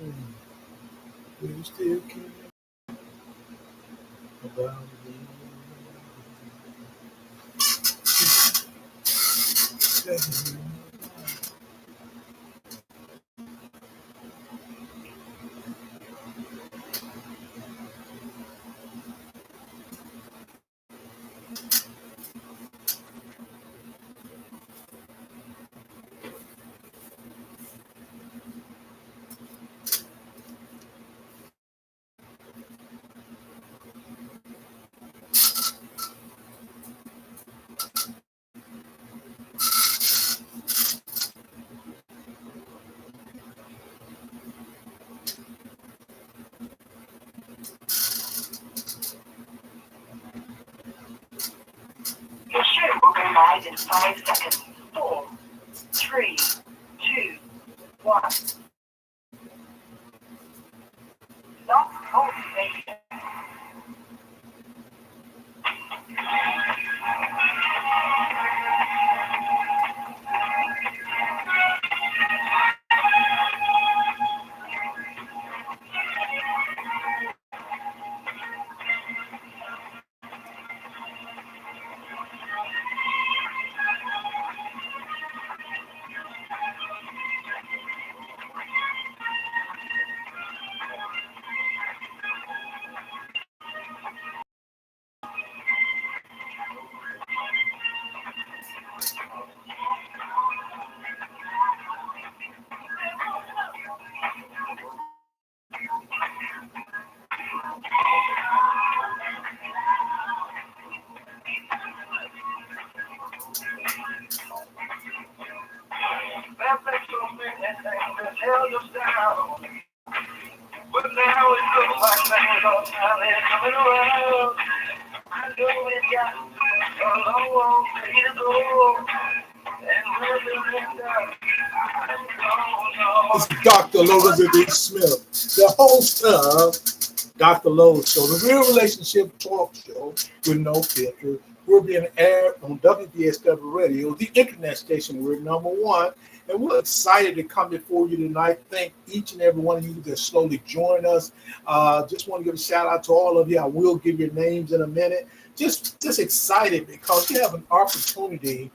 We still care about you. Your show will go live in 5 seconds. 4, 3, 2, 1. Stop cultivation. Held us down, but now it looks like things are finally coming around. I know we got a long way to go, and we're doing that. This is Dr. Elizabeth Smith, the host of Dr. Lowe's Show, the real relationship talk show with no filter. We're being aired on WVSW Radio, the internet station. We're number one. And we're excited to come before you tonight. Thank each and every one of you that slowly join us. Just want to give a shout out to all of you. I will give your names in a minute. Just excited because you have an opportunity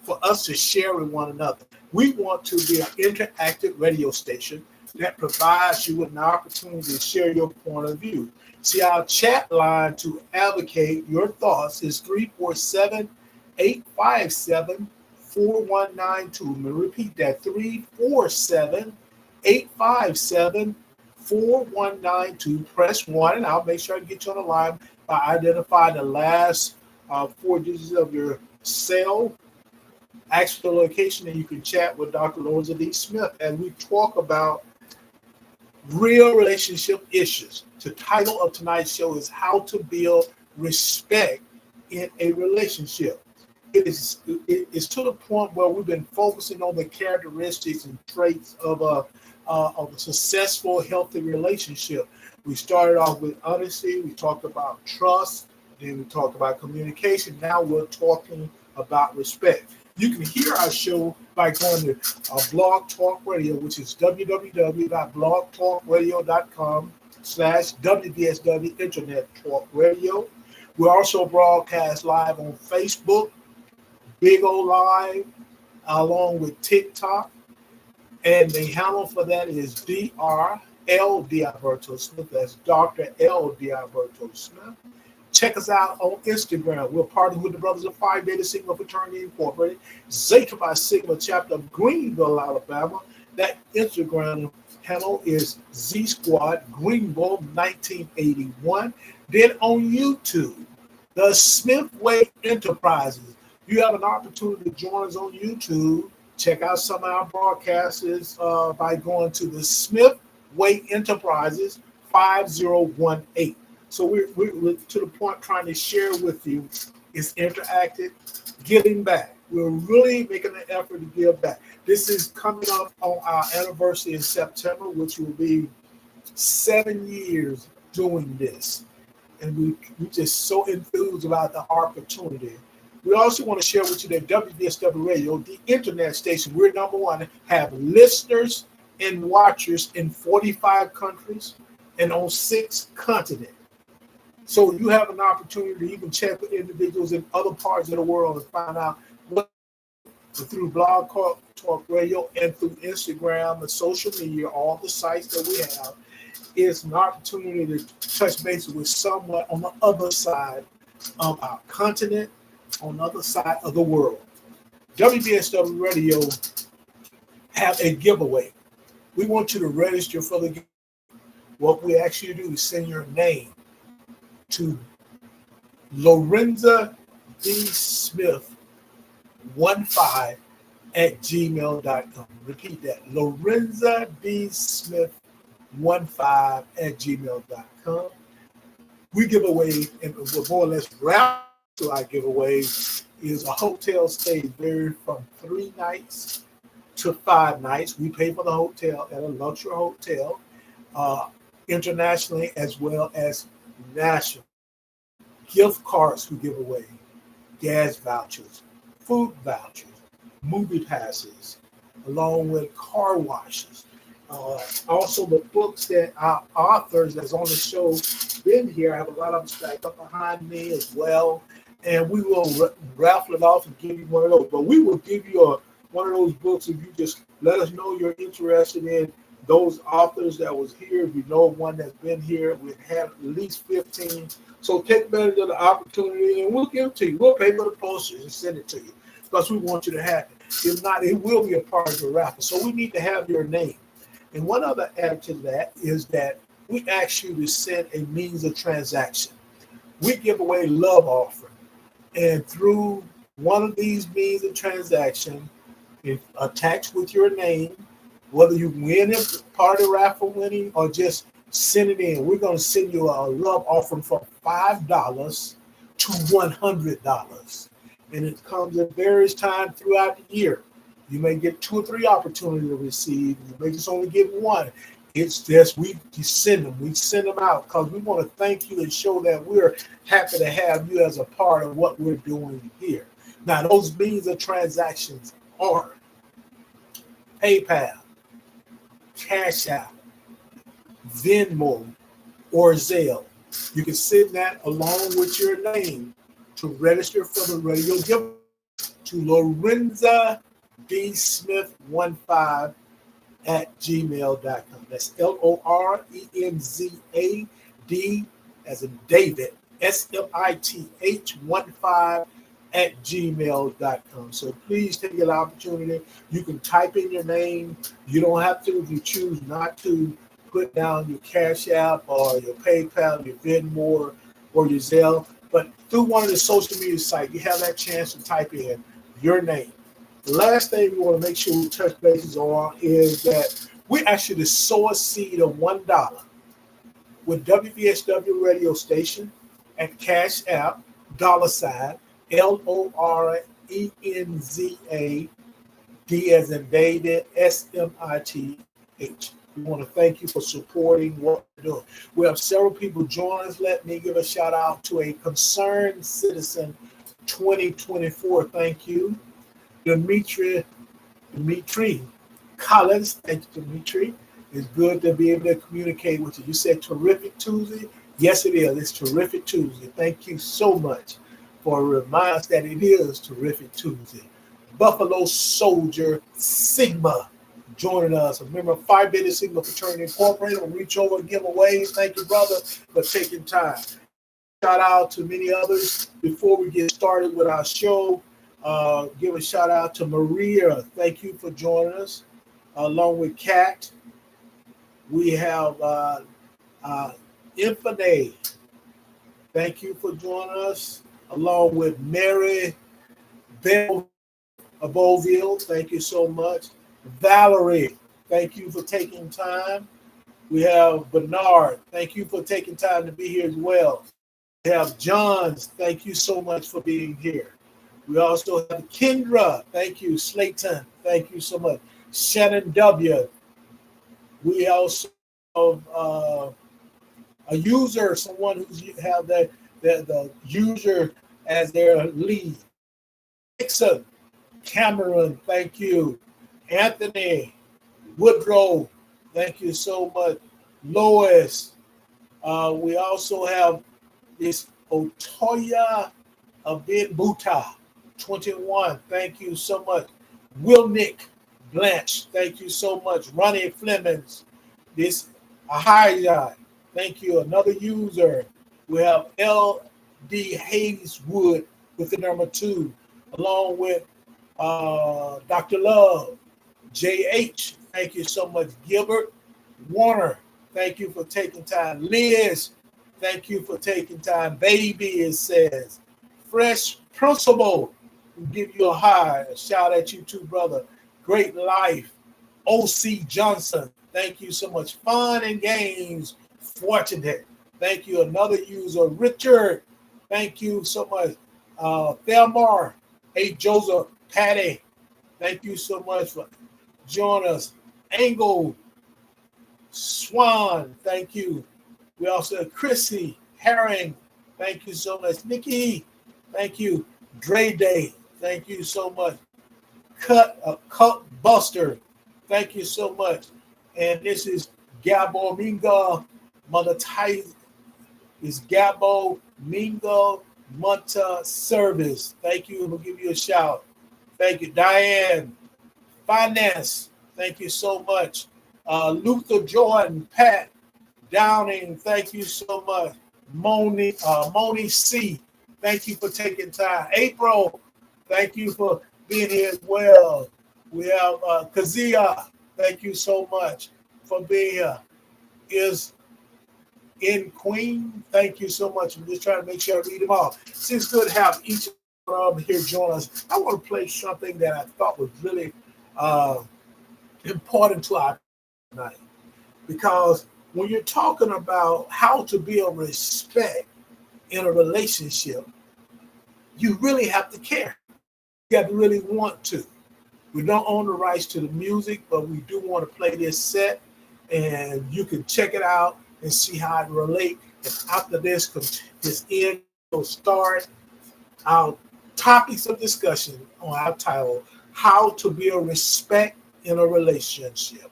for us to share with one another. We want to be an interactive radio station that provides you with an opportunity to share your point of view. See, our chat line to advocate your thoughts is 347-857-4192. Let me repeat that, 347-857-4192. Press 1, and I'll make sure I get you on the line by identifying the last 4 digits of your cell. Ask for the location, and you can chat with Dr. Lorenzo D. Smith, and we talk about real relationship issues. The title of tonight's show is How to Build Respect in a Relationship. It's to the point where we've been focusing on the characteristics and traits of a successful, healthy relationship. We started off with honesty. We talked about trust. Then we talked about communication. Now we're talking about respect. You can hear our show by going to Blog Talk Radio, which is www.blogtalkradio.com/WVSW Internet Talk Radio. We also broadcast live on Facebook, Big O Live, along with TikTok. And the handle for that is Dr. L. D'Alberto Smith. That's Dr. L. D'Alberto Smith. Check us out on Instagram. We're partnering with the Brothers of Phi Beta Sigma Fraternity Incorporated, Zeta Phi Sigma chapter of Greenville, Alabama. That Instagram handle is Z Squad Greenville 1981. Then on YouTube, the Smith Way Enterprises. You have an opportunity to join us on YouTube. Check out some of our broadcasts by going to the Smith Way Enterprises 5018. So we're to the point trying to share with you. It's interactive, giving back. We're really making an effort to give back. This is coming up on our anniversary in September, which will be 7 years doing this. And we're just so enthused about the opportunity. We also want to share with you that WVSW Radio, the internet station, we're number one, have listeners and watchers in 45 countries and on 6 continents. So you have an opportunity to even check with individuals in other parts of the world and find out what through Blog Talk Radio and through Instagram and social media, all the sites that we have, is an opportunity to touch base with someone on the other side of our continent, on the other side of the world. WVSW Radio have a giveaway. We want you to register for the giveaway. What we ask you to do is send your name to Lorenza D. Smith 15 at gmail.com. Repeat that. Lorenza D. Smith 15 at gmail.com. We give away, and we're more or less wrapped to our giveaway, is a hotel stay varied from 3 nights to 5 nights. We pay for the hotel at a luxury hotel, internationally as well as national. Gift cards we give away, gas vouchers, food vouchers, movie passes, along with car washes. Also, the books that our authors that's on the show been here, I have a lot of them stacked up behind me as well. And we will raffle it off and give you one of those. But we will give you one of those books if you just let us know you're interested in those authors that was here. If you know one that's been here, we've had at least 15. So take advantage of the opportunity and we'll give it to you. We'll pay for the posters and send it to you because we want you to have it. If not, it will be a part of the raffle. So we need to have your name. And one other add to that is that we ask you to send a means of transaction. We give away love offering. And through one of these means of transaction, if attached with your name, whether you win it, part of the raffle winning, or just send it in, we're going to send you a love offering from $5 to $100. And it comes at various times throughout the year. You may get 2 or 3 opportunities to receive. You may just only get one. It's just we send them. We send them out because we want to thank you and show that we're happy to have you as a part of what we're doing here. Now, those means of transactions are PayPal, Cash App, Venmo, or Zelle. You can send that along with your name to register for the radio giveaway to Lorenza D. Smith 15 at gmail.com. That's LORENZA D as in David, SMITH 15 at gmail.com. So please take the opportunity. You can type in your name. You don't have to, if you choose not to, put down your Cash App or your PayPal, your Venmo, or your Zelle. But through one of the social media sites, you have that chance to type in your name. The last thing we want to make sure we touch bases on is that we ask you to sow a seed of $1 with WVSW radio station at Cash App, $, LORENZA, D as in David, SMITH. We want to thank you for supporting what we're doing. We have several people join us. Let me give a shout out to a Concerned Citizen 2024. Thank you. Dimitri Collins. Thank you, Dimitri. It's good to be able to communicate with you. You said Terrific Tuesday. Yes, it is. It's Terrific Tuesday. Thank you so much for reminding us that it is Terrific Tuesday. Buffalo Soldier Sigma joining us, a member of Phi Beta Sigma Fraternity Incorporated. We'll reach over and give away. Thank you, brother, for taking time. Shout out to many others. Before we get started with our show, give a shout out to Maria. Thank you for joining us. Along with Kat, we have Infinite. Thank you for joining us. Along with Mary Bell of Beauville. Thank you so much. Valerie, thank you for taking time. We have Bernard. Thank you for taking time to be here as well. We have Johns. Thank you so much for being here. We also have Kendra. Thank you. Slayton. Thank you so much. Shannon W. We also have a user, someone who's have the user as their lead. Dixon. Cameron. Thank you. Anthony. Woodrow, thank you so much. Lois, we also have this Otoya Abinbuta, 21. Thank you so much. Wilnick Blanche, thank you so much. Ronnie Flemings, this Ahaya, thank you. Another user. We have L.D. Hayeswood with the number 2, along with Dr. Love. J.H., thank you so much. Gilbert Warner, thank you for taking time. Liz, thank you for taking time. Baby, it says. Fresh Principal, we give you a high. A shout at you too, brother. Great Life. O.C. Johnson, thank you so much. Fun and Games, Fortunate. Thank you. Another user, Richard, thank you so much. Thelmar, hey, Joseph, Patty, thank you so much for joining us. Angle, Swan, thank you. We also have Chrissy Herring, thank you so much. Nikki, thank you. Dre Day, thank you so much. Cut Buster, thank you so much. And this is Gabo Minga Mother Tai is Gabo Minga Monta Service. Thank you. We'll give you a shout. Thank you. Diane Finance, thank you so much. Luther Jordan, Pat Downing, thank you so much. Moni C, thank you for taking time. April, thank you for being here as well. We have Kazia, thank you so much for being here. Is in Queen, thank you so much. I'm just trying to make sure I read them all. It's good to have each of them here join us. I want to play something that I thought was really important to our night, because when you're talking about how to build respect in a relationship, you really have to care. You have to really want to. We don't own the rights to the music, but we do want to play this set, and you can check it out and see how it relates. And after this end will start our topics of discussion on our title, How to Build Respect in a Relationship.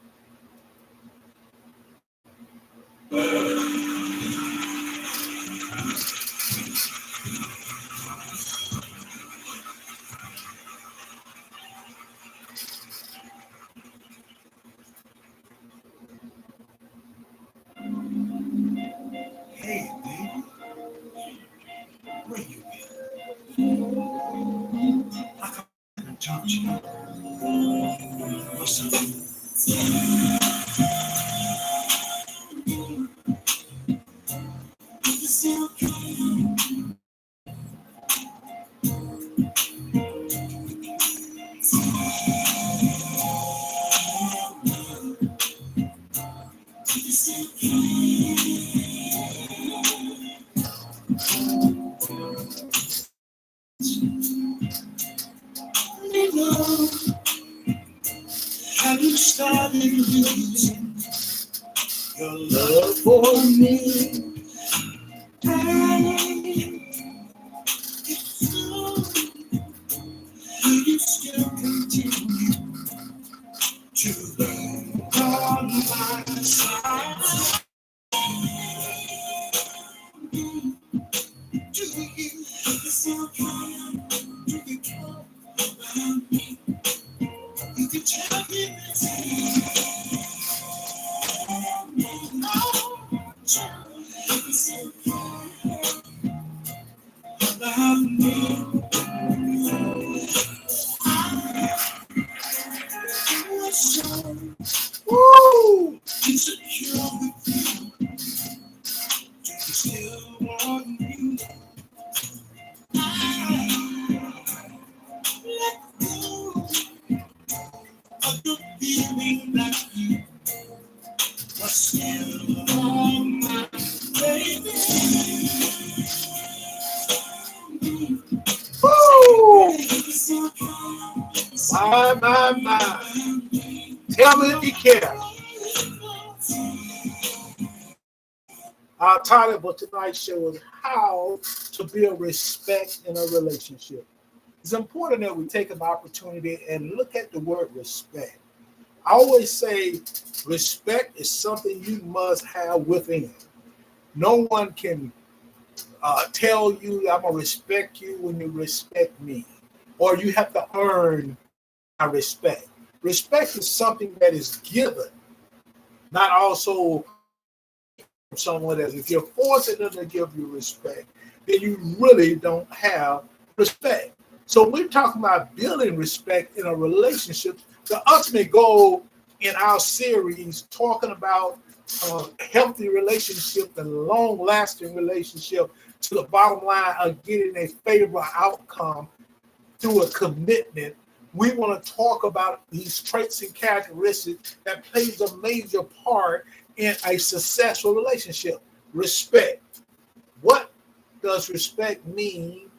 Hey, baby, where you been? I haven't talked to you. What's up? Have you started losing your love for me? If so, will you still continue to be on my side? Do you still care? Do you care about me? You can tell me about me. Woo! Insecure with you. Do you still want me? Let go of the feeling that you are still on my baby. Woo! My. Tell me if you care. Our title for tonight's show is How to Build Respect in a Relationship. It's important that we take an opportunity and look at the word respect. I always say respect is something you must have within. No one can tell you I'm going to respect you when you respect me, or you have to earn my respect. Respect is something that is given, not also from someone else. If you're forcing them to give you respect, then you really don't have respect. So we're talking about building respect in a relationship. The ultimate goal in our series, talking about healthy relationship and long-lasting relationship, to the bottom line of getting a favorable outcome through a commitment. We want to talk about these traits and characteristics that plays a major part in a successful relationship. Respect. What does respect mean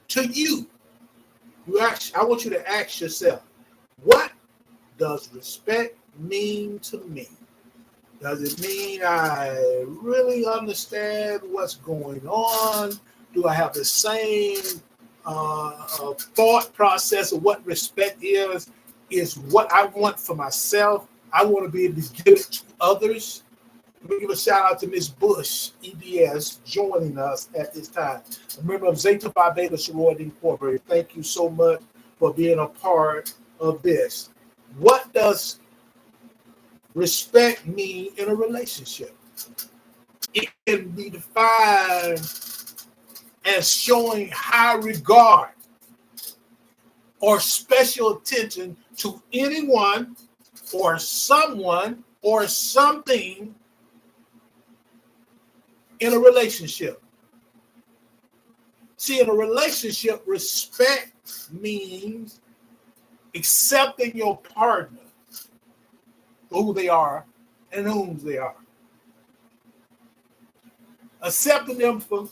to you? I want you to ask yourself, what does respect mean to me? Does it mean I really understand what's going on? Do I have the same thought process of what respect is what I want for myself? I want to be able to give it to others. Let me give a shout out to Miss Bush, EBS, joining us at this time. A member of Zeta Phi Beta Sorority Incorporated. Thank you so much for being a part of this. What does respect mean in a relationship? It can be defined as showing high regard or special attention to anyone or someone or something in a relationship. See, in a relationship, respect means accepting your partner for who they are and whom they are. Accepting them for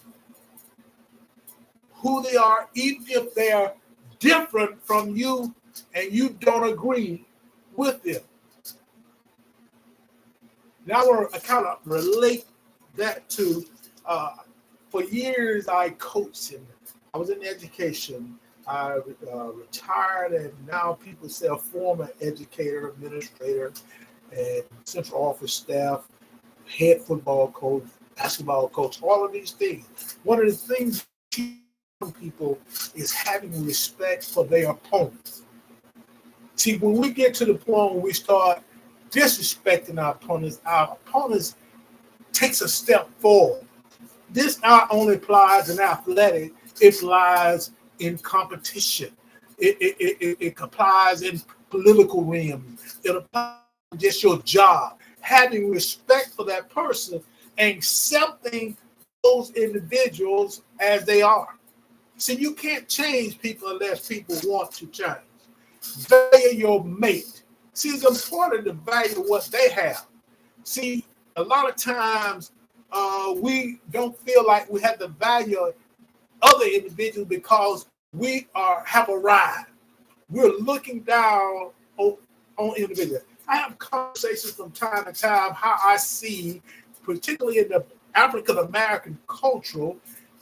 who they are, even if they are different from you and you don't agree with them. Now I want to kind of relate that to, for years I coached and I was in education. I retired, and now people say a former educator, administrator, and central office staff, head football coach, basketball coach, all of these things. One of the things people is having respect for their opponents. See, when we get to the point where we start disrespecting our opponents takes a step forward. This not only applies in athletic, it applies in competition. It applies in political realms. It applies in just your job. Having respect for that person and accepting those individuals as they are. See, you can't change people unless people want to change. Value your mate. See, it's important to value what they have. See, a lot of times we don't feel like we have to value other individuals because we have arrived. We're looking down on individuals. I have conversations from time to time how I see, particularly in the African American culture,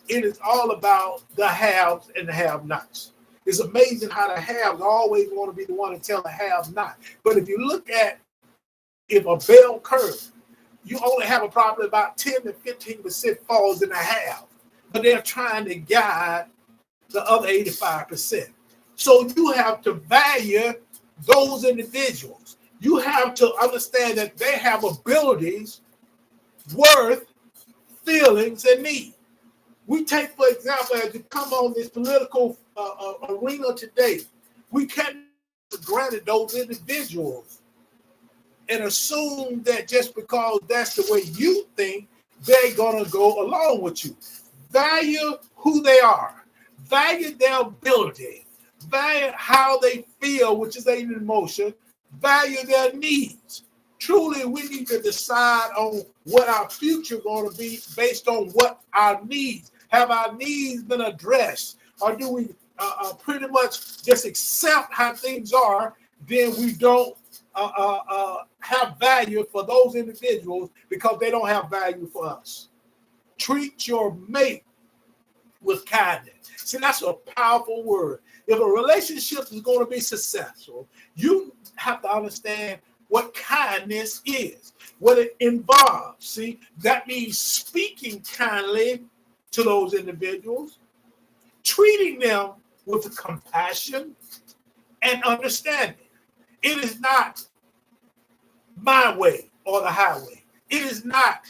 it is all about the haves and the have-nots. It's amazing how the haves always want to be the one to tell the have-not. But if you look at if a bell curve, you only have a probably about 10 to 15% falls in the have, but they're trying to guide the other 85%. So you have to value those individuals. You have to understand that they have abilities, worth, feelings, and needs. We take, for example, as you come on this political arena today, we can't take for granted those individuals and assume that just because that's the way you think, they're going to go along with you. Value who they are. Value their ability. Value how they feel, which is an emotion. Value their needs. Truly, we need to decide on what our future is going to be based on what our needs. Have our needs been addressed? Or do we pretty much just accept how things are, then we don't have value for those individuals because they don't have value for us. Treat your mate with kindness. See, that's a powerful word. If a relationship is going to be successful, you have to understand what kindness is, what it involves. See, that means speaking kindly to those individuals, treating them with compassion and understanding. It is not my way or the highway. It is not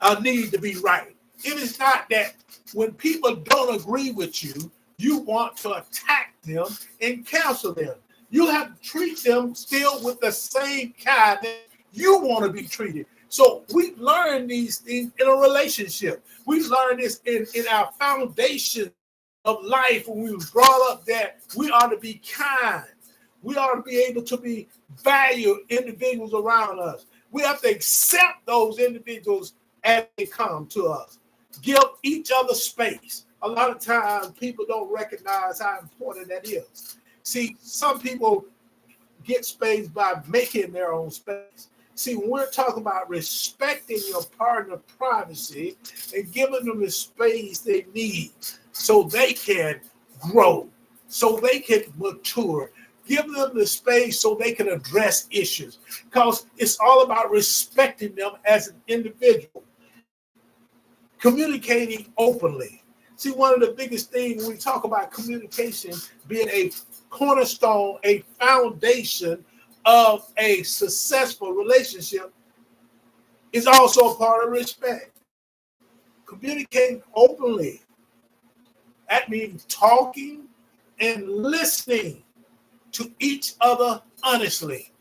a need to be right. It is not that when people don't agree with you, you want to attack them and counsel them. You have to treat them still with the same kindness you want to be treated. So we learn these things in a relationship. We learn this in our foundation of life when we were brought up that we ought to be kind. We ought to be able to be value individuals around us. We have to accept those individuals as they come to us. Give each other space. A lot of times people don't recognize how important that is. See, some people get space by making their own space. See, when we're talking about respecting your partner's privacy and giving them the space they need so they can grow, so they can mature, give them the space so they can address issues, because it's all about respecting them as an individual. Communicating openly. See, one of the biggest things when we talk about communication being a cornerstone, a foundation of a successful relationship is also a part of respect. Communicating openly. That means talking and listening to each other honestly.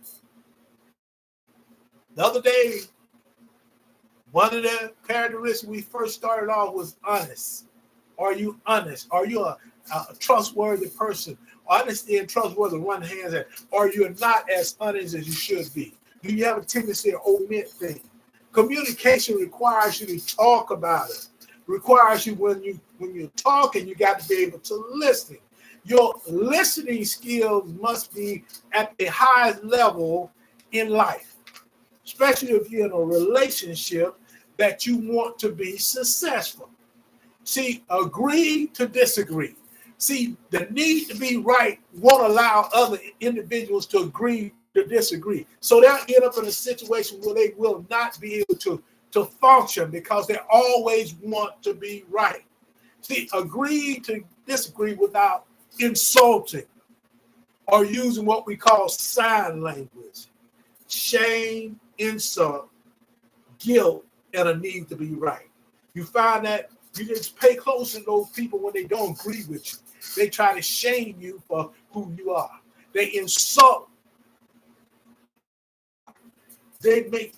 The other day, one of the characteristics we first started off was honest. Are you honest? Are you a trustworthy person? Honesty and trustworthy run hands in. Or you're not as honest as you should be. Do you have a tendency to omit things? Communication requires you to talk about it. Requires you when you're talking, you got to be able to listen. Your listening skills must be at the highest level in life, especially if you're in a relationship that you want to be successful. See, agree to disagree. See, the need to be right won't allow other individuals to agree to disagree. So they'll end up in a situation where they will not be able to function because they always want to be right. See, agree to disagree without insulting or using what we call sign language. Shame, insult, guilt, and a need to be right. You find that you just pay close to those people when they don't agree with you. They try to shame you for who you are. They insult. They make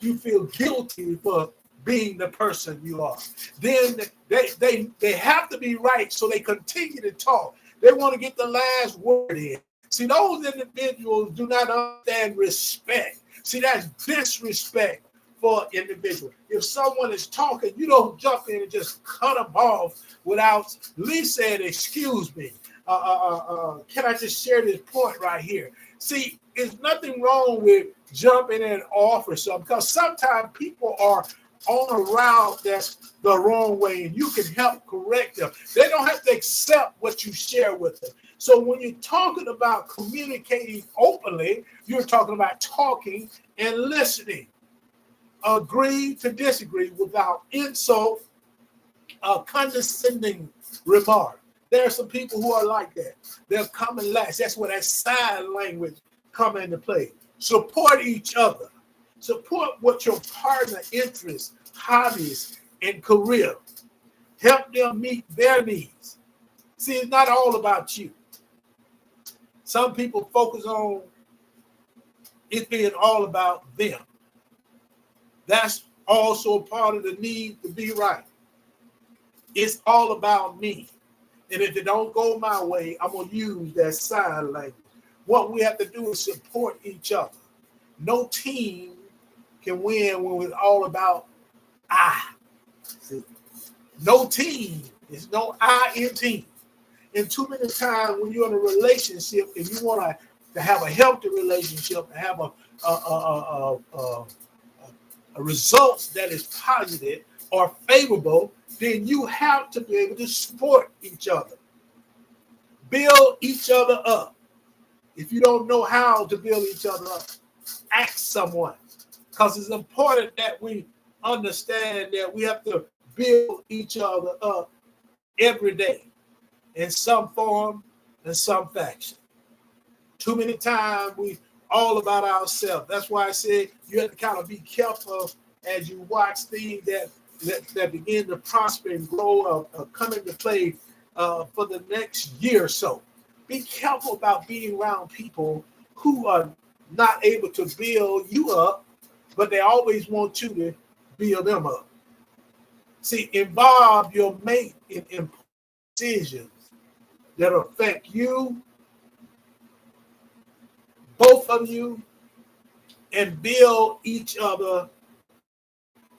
you feel guilty for being the person you are. Then they have to be right, so they continue to talk. They want to get the last word in. See, those individuals do not understand respect. See, that's disrespect for individual. If someone is talking, you don't jump in and just cut them off without at least saying, excuse me. Can I just share this point right here? See, there's nothing wrong with jumping in and offer something, because sometimes people are on a route that's the wrong way and you can help correct them. They don't have to accept what you share with them. So when you're talking about communicating openly, you're talking about talking and listening. Agree to disagree without insult, condescending remark. There are some people who are like that. They'll come and last. That's where that sign language come into play. Support each other. Support what your partner interests, hobbies, and career. Help them meet their needs. See, it's not all about you. Some people focus on it being all about them. That's also part of the need to be right. It's all about me. And if it don't go my way, I'm going to use that sign language. What we have to do is support each other. No team can win when it's all about I. See? No team. There's no I in team. And too many times when you're in a relationship and you want to have a healthy relationship, and have a results that is positive or favorable, then you have to be able to support each other. Build each other up. If you don't know how to build each other up, ask someone. Because it's important that we understand that we have to build each other up every day in some form and some fashion. Too many times we all about ourselves. That's why I say you have to kind of be careful as you watch things that begin to prosper and grow come into play for the next year or so. Be careful about being around people who are not able to build you up, but they always want you to build them up. See, involve your mate in decisions that affect you, both of you, and build each other.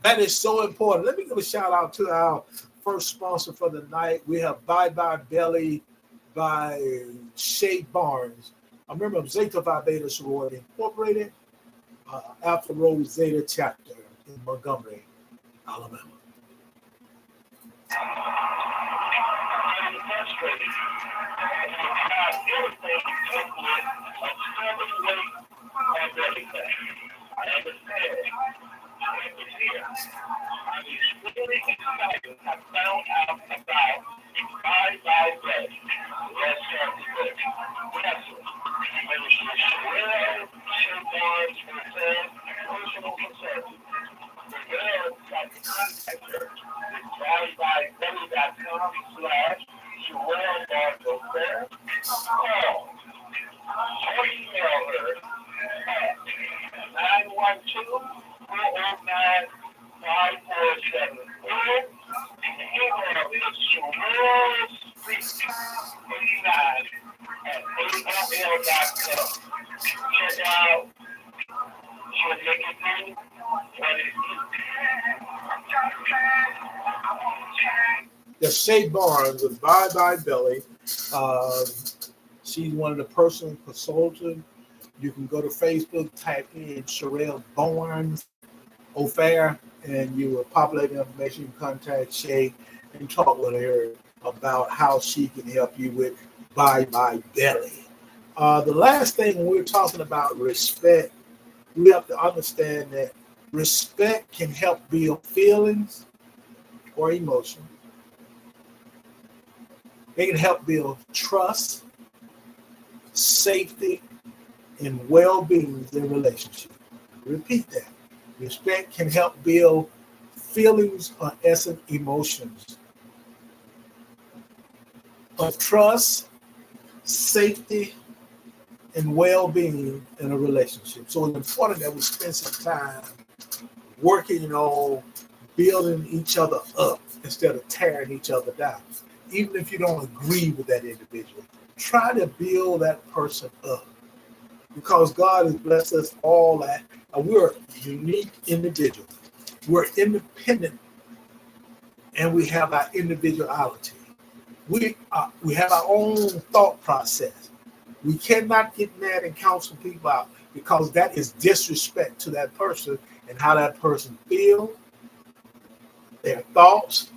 That is so important. Let me give a shout out to our first sponsor for the night. We have Bye Bye Belly by Shay Barnes, a member of Zeta Phi Beta Sorority Incorporated, Alpha Rho Zeta chapter in Montgomery, Alabama. I understand. I'm here. I'm extremely excited. I found out about Bye Bye Day. Let's start with this. Yes, sir. It was Sherelle Barnes for personal consultant. Sherelle got to contact her at buyebybelly.com/Sherelle Barnes O'Fair. Call or email her at 912-409-5474. The email is SherelleSpeaks39@AOL.com. Check out your nicotine, what it is. The Shay Barnes with Bye Bye Belly. She's one of the personal consultants. You can go to Facebook, type in Sherelle Barnes O'Fair, and you will populate the information. You can contact Shay and talk with her about how she can help you with Bye Bye Belly. The last thing, when we're talking about respect, we have to understand that respect can help build feelings or emotions. It can help build trust, safety, and well-being in relationships. Repeat that. Respect can help build feelings or essence emotions of trust, safety, and well-being in a relationship. So it's important that we spend some time working on building each other up instead of tearing each other down. Even if you don't agree with that individual, try to build that person up, because God has blessed us all that we're unique individuals. We're independent, and we have our individuality. We have our own thought process. We cannot get mad and counsel people out, because that is disrespect to that person and how that person feels, their thoughts,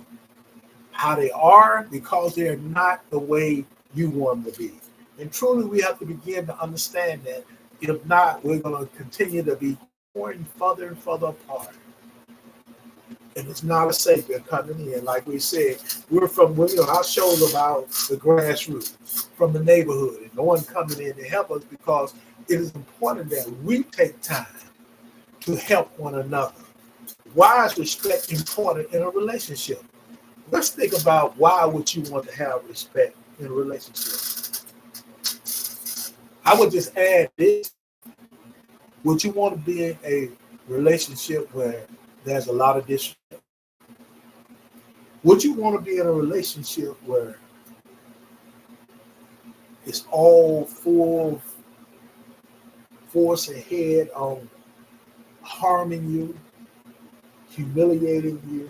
how they are, because they're not the way you want them to be. And truly, we have to begin to understand that. If not, we're going to continue to be torn further and further apart. And it's not a savior coming in. Like we said, we're from, our show's about the grassroots, from the neighborhood, and no one coming in to help us, because it is important that we take time to help one another. Why is respect important in a relationship? Let's think about why would you want to have respect in a relationship. I would just add this. Would you want to be in a relationship where there's a lot of disrespect? Would you want to be in a relationship where it's all full force ahead on harming you, humiliating you,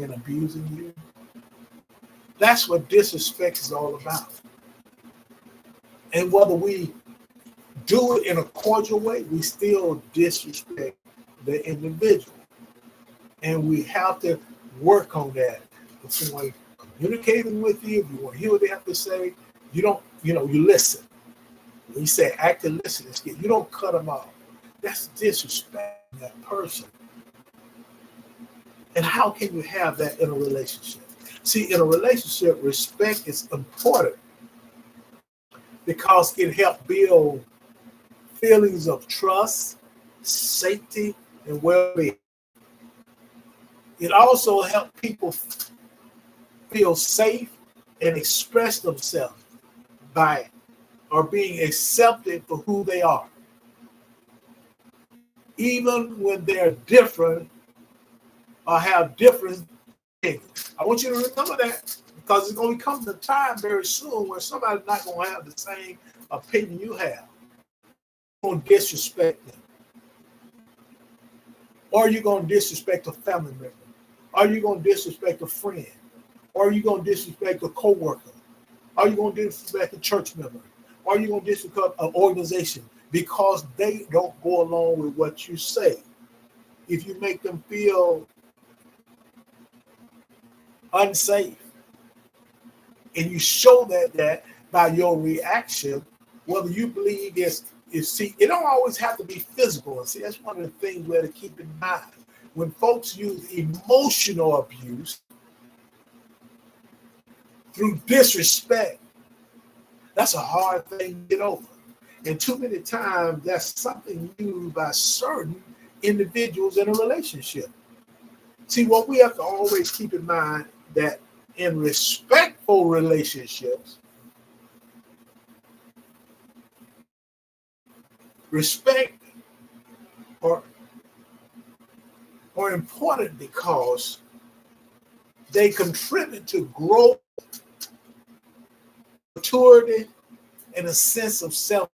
and abusing you? That's what disrespect is all about. And whether we do it in a cordial way, we still disrespect the individual. And we have to work on that. If someone communicating with you, if you want to hear what they have to say, You listen. When you say active listening skill, you don't cut them off. That's disrespecting that person. And how can you have that in a relationship? See, in a relationship, respect is important because it helps build feelings of trust, safety, and well-being. It also helps people feel safe and express themselves by or being accepted for who they are. Even when they're different or have different things. I want you to remember that because it's going to come to a time very soon where somebody's not going to have the same opinion you have. You're going to disrespect them. Or you're going to disrespect a family member. Or you're going to disrespect a friend. Or you're going to disrespect a co-worker. Or you're going to disrespect a church member. Or you're going to disrespect an organization because they don't go along with what you say. If you make them feel unsafe and you show that by your reaction, whether you believe see, it don't always have to be physical. And see, that's one of the things we have to keep in mind. When folks use emotional abuse through disrespect, that's a hard thing to get over. And too many times, that's something used by certain individuals in a relationship. See, what we have to always keep in mind that in respectful relationships, respect are important because they contribute to growth, maturity, and a sense of self.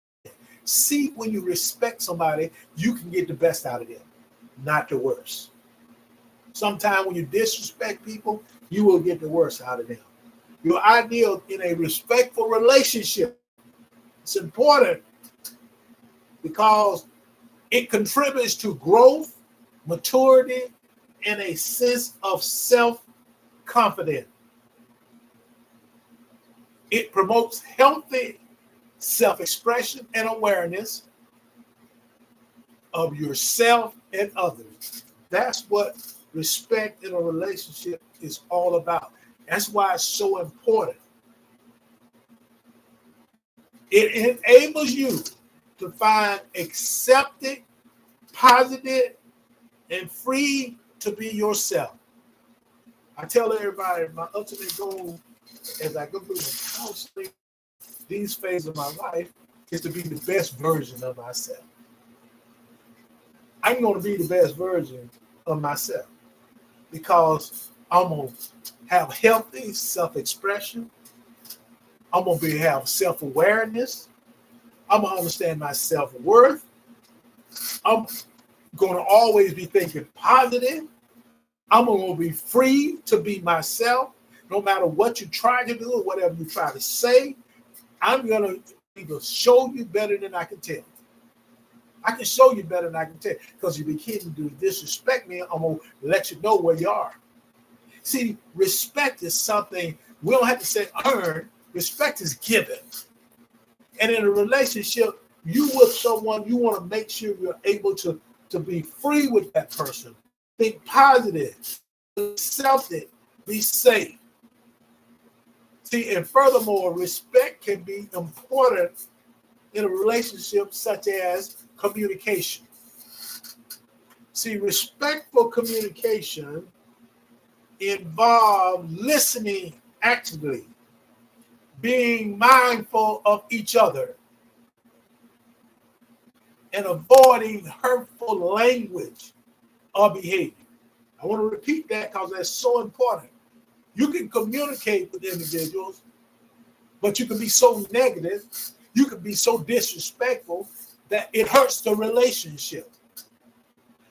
See, when you respect somebody, you can get the best out of them, not the worst. Sometimes when you disrespect people, you will get the worst out of them. Your ideal in a respectful relationship, it's important because it contributes to growth, maturity, and a sense of self-confidence. It promotes healthy self-expression and awareness of yourself and others. That's what respect in a relationship is all about. That's why it's so important. It enables you to find accepted, positive, and free to be yourself. I tell everybody my ultimate goal as I go through the counseling, these phases of my life, is to be the best version of myself. I'm going to be the best version of myself because I'm going to have healthy self-expression. I'm going to have self-awareness. I'm going to understand my self-worth. I'm going to always be thinking positive. I'm going to be free to be myself. No matter what you try to do or whatever you try to say, I'm going to either show you better than I can tell. I can show you better than I can tell. Because if you begin to disrespect me, I'm going to let you know where you are. See, respect is something we don't have to say earn. Respect is given. And in a relationship, you with someone, you want to make sure you're able to be free with that person. Think positive, accept it, be safe. See, and furthermore, respect can be important in a relationship such as communication. See, respectful communication involves listening actively, being mindful of each other, and avoiding hurtful language or behavior. I want to repeat that because that's so important. You can communicate with individuals, but you can be so negative, you can be so disrespectful that it hurts the relationship.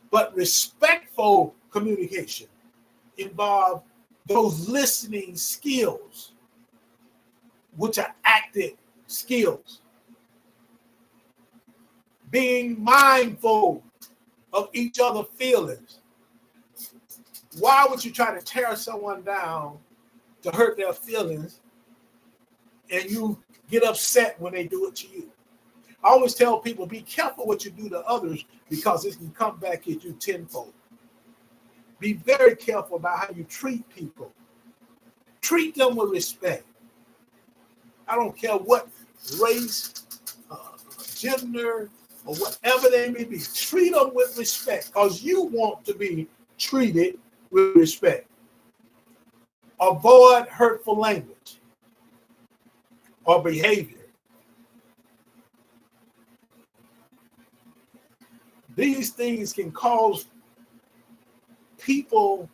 But respectful communication involves those listening skills, which are active skills. Being mindful of each other's feelings. Why would you try to tear someone down to hurt their feelings and you get upset when they do it to you. I always tell people, be careful what you do to others because it can come back at you tenfold. Be very careful about how you treat people. Treat them with respect. I don't care what race, gender, or whatever they may be. Treat them with respect because you want to be treated with respect. Avoid hurtful language or behavior. These things can cause people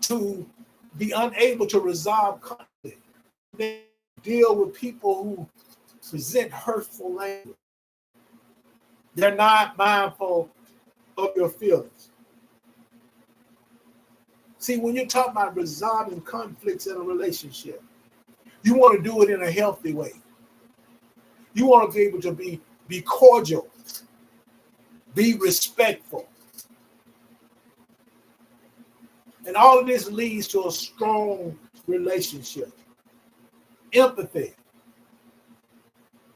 to be unable to resolve conflict. They deal with people who present hurtful language. They're not mindful of your feelings. See, when you're talking about resolving conflicts in a relationship, you want to do it in a healthy way. You want to be able to be cordial, be respectful. And all of this leads to a strong relationship. Empathy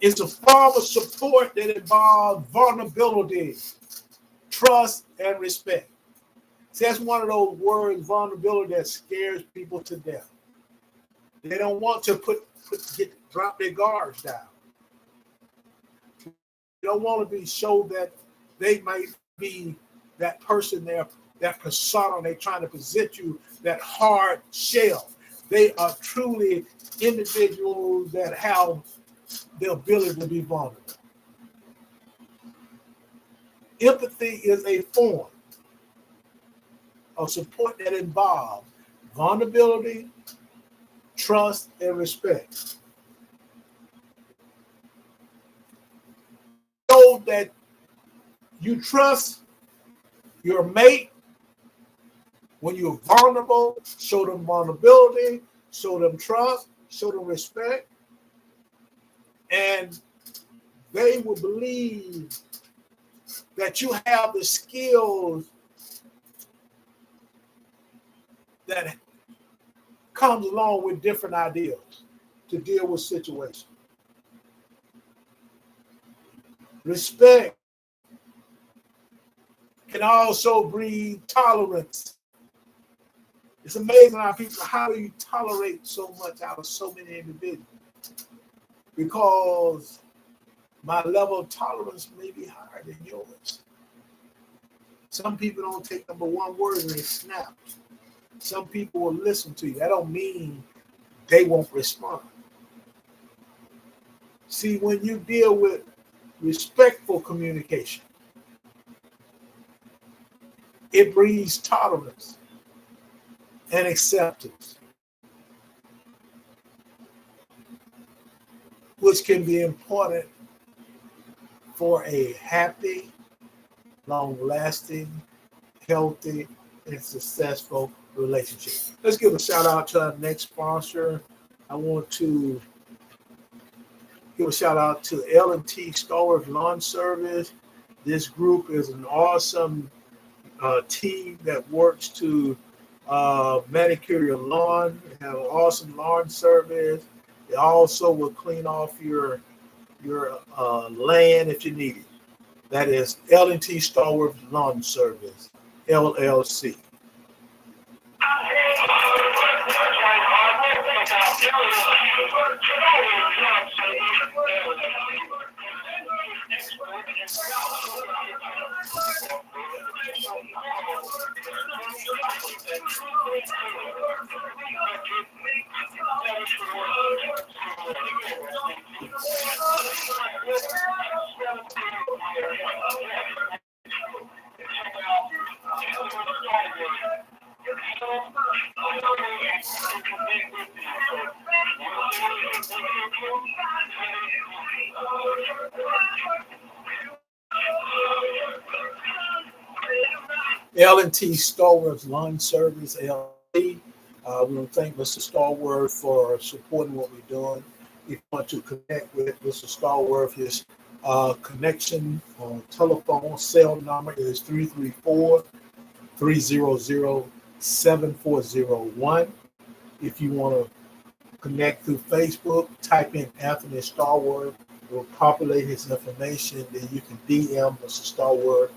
is a form of support that involves vulnerability, trust, and respect. See, that's one of those words, vulnerability, that scares people to death. They don't want to drop their guards down. They don't want to show that they might be that person there, that persona. They're trying to present you that hard shell. They are truly individuals that have the ability to be vulnerable. Empathy is a form of support that involves vulnerability, trust, and respect. So that you trust your mate. When you're vulnerable, show them vulnerability, show them trust, show them respect, and they will believe that you have the skills that comes along with different ideas to deal with situations. Respect can also breed tolerance. It's amazing how do you tolerate so much out of so many individuals? Because my level of tolerance may be higher than yours. Some people don't take number one word and they snap. Some people will listen to you. That don't mean they won't respond. See, when you deal with respectful communication, it breeds tolerance and acceptance, which can be important for a happy, long-lasting, healthy, and successful relationship. Let's give a shout out to our next sponsor. I want to give a shout out to L&T Stowers Lawn Service. This group is an awesome team that works to manicure your lawn. They have an awesome lawn service. They also will clean off your land if you need it. That is L&T Stowers Lawn Service, LLC. L&T Stowers Lawn Service, LLC. We want to thank Mr. Stallworth for supporting what we're doing. If you want to connect with Mr. Stallworth, his connection on telephone cell number is 334-300-7401. If you want to Connect through Facebook, type in Anthony Starward. It will populate his information. Then you can DM Mr. Starward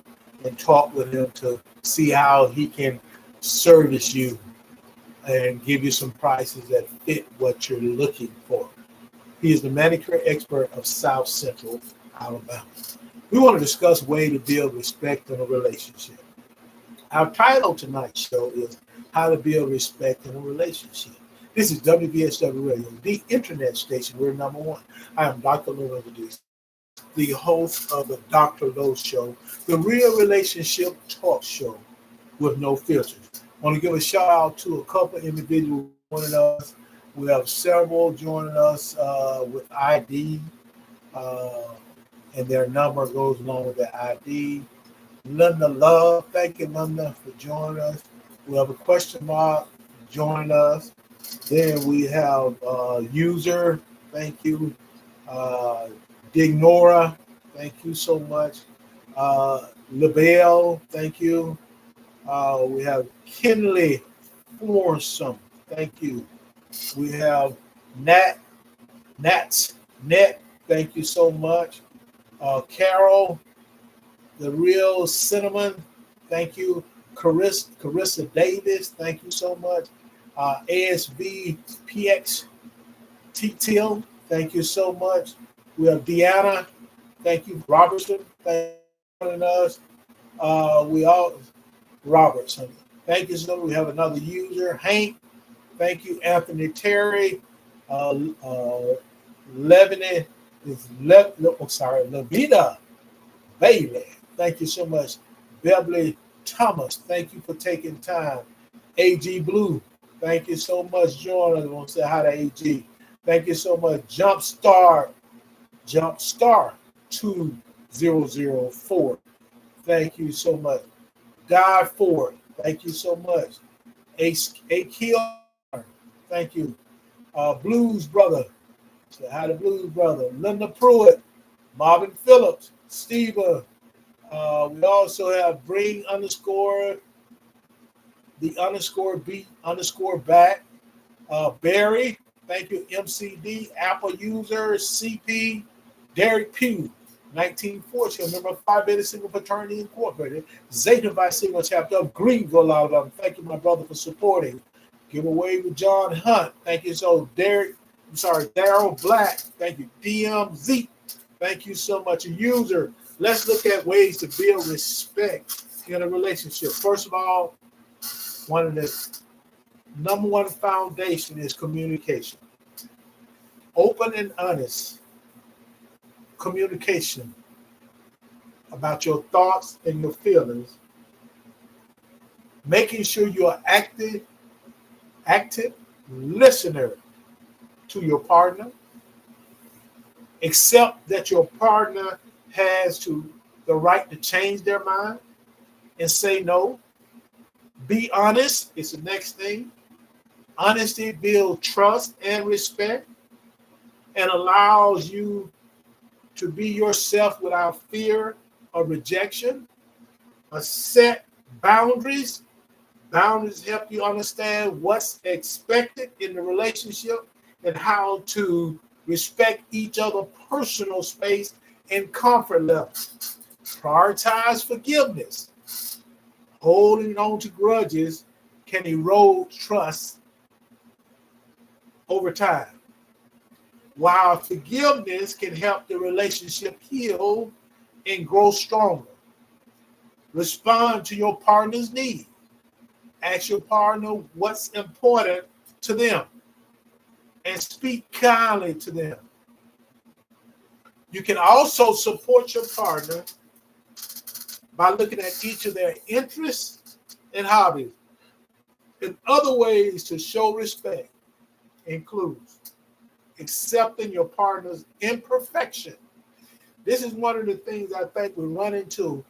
and talk with him to see how he can service you and give you some prices that fit what you're looking for. He is the manicure expert of South Central Alabama. We want to discuss ways to build respect in a relationship. Our title tonight's show is How to Build Respect in a Relationship. This is WVSW Radio, the internet station. We're number one. I am Dr. Lowe, the host of the Dr. Lowe Show, the real relationship talk show with no filters. I want to give a shout out to a couple individuals joining us. We have several joining us with ID, and their number goes along with their ID. Linda Love, thank you, Linda, for joining us. We have a question mark joining us. Then we have user, thank you. Dignora, thank you so much. LaBelle, thank you. We have Kinley Florsome, thank you. We have Nats, thank you so much. Carol, the real cinnamon, thank you. Carissa Davis, thank you so much. ASVPX TTL, thank you so much. We have Deanna, thank you. Robertson, thank you for joining us. Robertson, thank you so much. We have another user, Hank, thank you. Anthony Terry, Levina Bailey, thank you so much. Beverly Thomas, thank you for taking time. AG Blue, thank you so much. Join us. I want to say hi to AG. Thank you so much. Jumpstar 2004. Thank you so much. Guy Ford, thank you so much. A Kill, thank you. Blues Brother, say hi to Blues Brother. Linda Pruitt, Marvin Phillips, Steve. We also have Bring _B_back. Barry, thank you. MCD, Apple user, CP, Derek Pugh, 1914, member of Phi Beta Sigma Fraternity Incorporated, Zeta Phi Sigma chapter of Greenville, Alabama. Thank you, my brother, for supporting. Giveaway with John Hunt. Thank you. So Daryl Black. Thank you. DMZ. Thank you so much. A user. Let's look at ways to build respect in a relationship. First of all, one of the number one foundation is communication. Open and honest communication about your thoughts and your feelings. Making sure you're active listener to your partner. Accept that your partner has the right to change their mind and say no. Be honest is the next thing. Honesty builds trust and respect and allows you to be yourself without fear of rejection. Set boundaries. Boundaries help you understand what's expected in the relationship and how to respect each other's personal space and comfort level. Prioritize forgiveness. Holding on to grudges can erode trust over time, while forgiveness can help the relationship heal and grow stronger. Respond to your partner's needs. Ask your partner what's important to them and speak kindly to them. You can also support your partner by looking at each of their interests and hobbies. And other ways to show respect includes accepting your partner's imperfection. This is one of the things I think we run into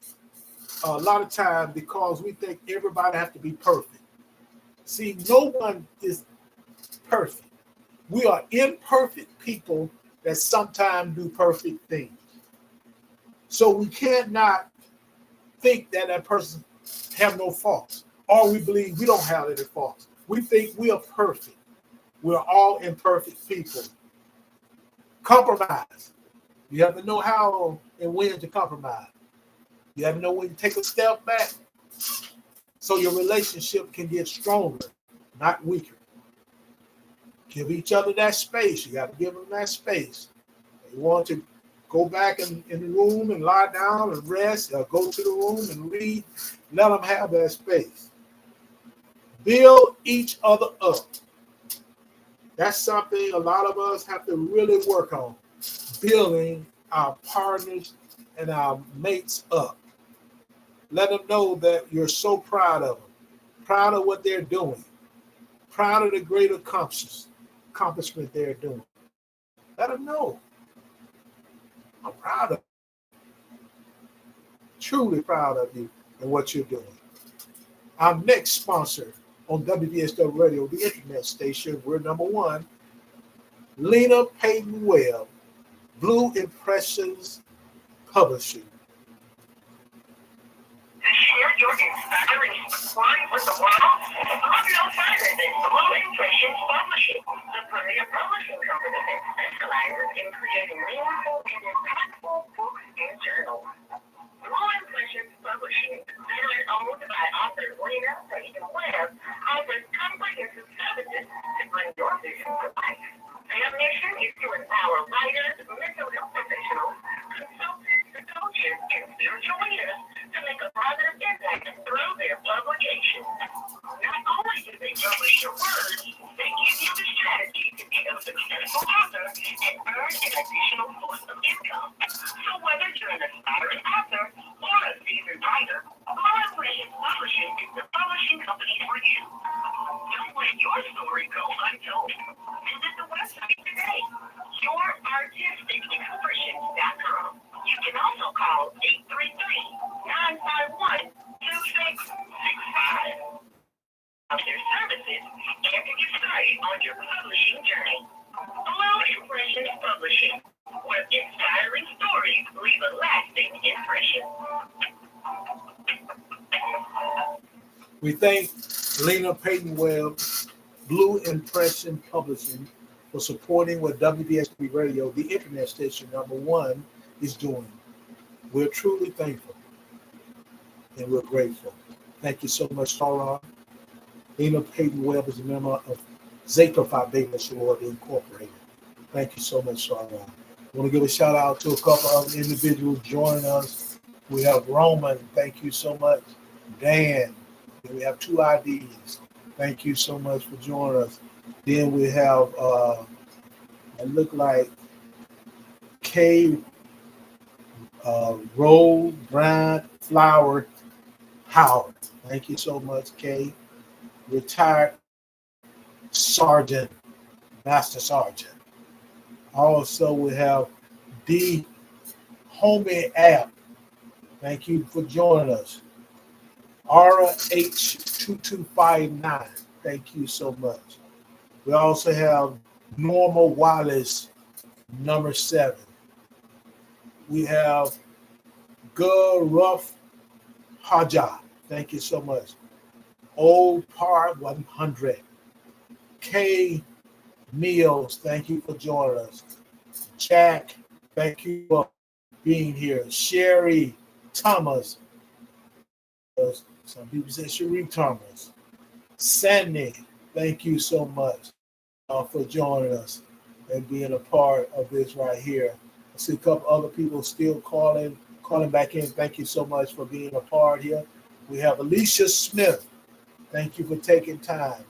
a lot of time because we think everybody has to be perfect. See, no one is perfect. We are imperfect people that sometimes do perfect things. So we cannot think that that person have no faults, or we believe we don't have any faults. We think we are perfect. We're all imperfect people. Compromise. You have to know how and when to compromise. You have to know when to take a step back so your relationship can get stronger, not weaker. Give each other that space. You got to give them that space. You want to go back in the room and lie down and rest, or go to the room and read. Let them have that space. Build each other up. That's something a lot of us have to really work on. Building our partners and our mates up. Let them know that you're so proud of them, proud of what they're doing, proud of the great accomplishment they're doing. Let them know. I'm proud of you. Truly proud of you and what you're doing. Our next sponsor on WVSW Radio, the internet station, we're number one, Lena Payton Webb, Blue Impressions Publishing. To share your inspiring story with the world, look no further than Blue Impressions Publishing, the premier publishing company that specializes in creating meaningful and impactful books and journals. Blue Impressions Publishing, veteran owned by author Lena Payton Webb, offers comprehensive services to bring your vision to life. Their mission is to empower writers, mental health professionals, consultants, coaches, and spiritual leaders to make a positive impact through their publications. Not only do they publish your words, they give you the strategy to be a successful author and earn an additional source of income. So whether you're an aspiring author or a seasoned writer, Blue Impressions Publishing is the publishing company for you. Don't let your story go untold. Visit the website today, yourartisticexpressions.com. You can also call 833-951-2665 of their services and to get started on your publishing journey. Blue Impressions Publishing, where inspiring stories leave a lasting impression. We thank Lena Payton Webb, Blue Impression Publishing, for supporting what WVSW Radio, the internet station number one, is doing. We're truly thankful and we're grateful. Thank you so much, Sauron. Lena Payton Webb is a member of Zeta Phi Beta Sorority Incorporated. Thank you so much, Sauron. I want to give a shout out to a couple of individuals joining us. We have Roman. Thank you so much. Dan. We have two IDs. Thank you so much for joining us. Then we have, it look like K. Rose, Bryant, Flower, Howard. Thank you so much, Kay. Retired Sergeant, Master Sergeant. Also, we have D. Homie App. Thank you for joining us. RH2259. Thank you so much. We also have Norma Wallace, number 7. We have Guruf Haja. Thank you so much. Old Par 100. K. Meals. Thank you for joining us. Jack. Thank you for being here. Sherry Thomas. Some people say Cherie Thomas. Sandy. Thank you so much for joining us and being a part of this right here. I see a couple other people still calling back in. Thank you so much for being a part here. We have Alicia Smith. Thank you for taking time.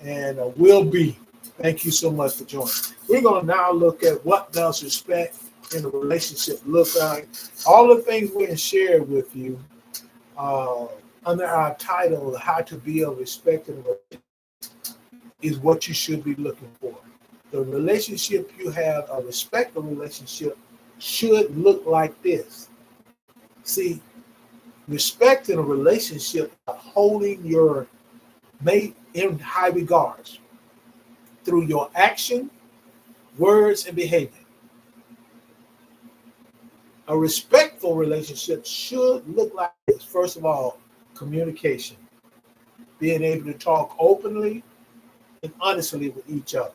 And Will B. Thank you so much for joining. We're going to now look at what does respect in a relationship look like. All the things we're going to share with you under our title, How to Build Respect in a Relationship, is what you should be looking for. The relationship you have, a respectful relationship, should look like this. See, respect in a relationship, holding your mate in high regards through your action, words, and behavior. A respectful relationship should look like this. First of all, communication. Being able to talk openly and honestly with each other,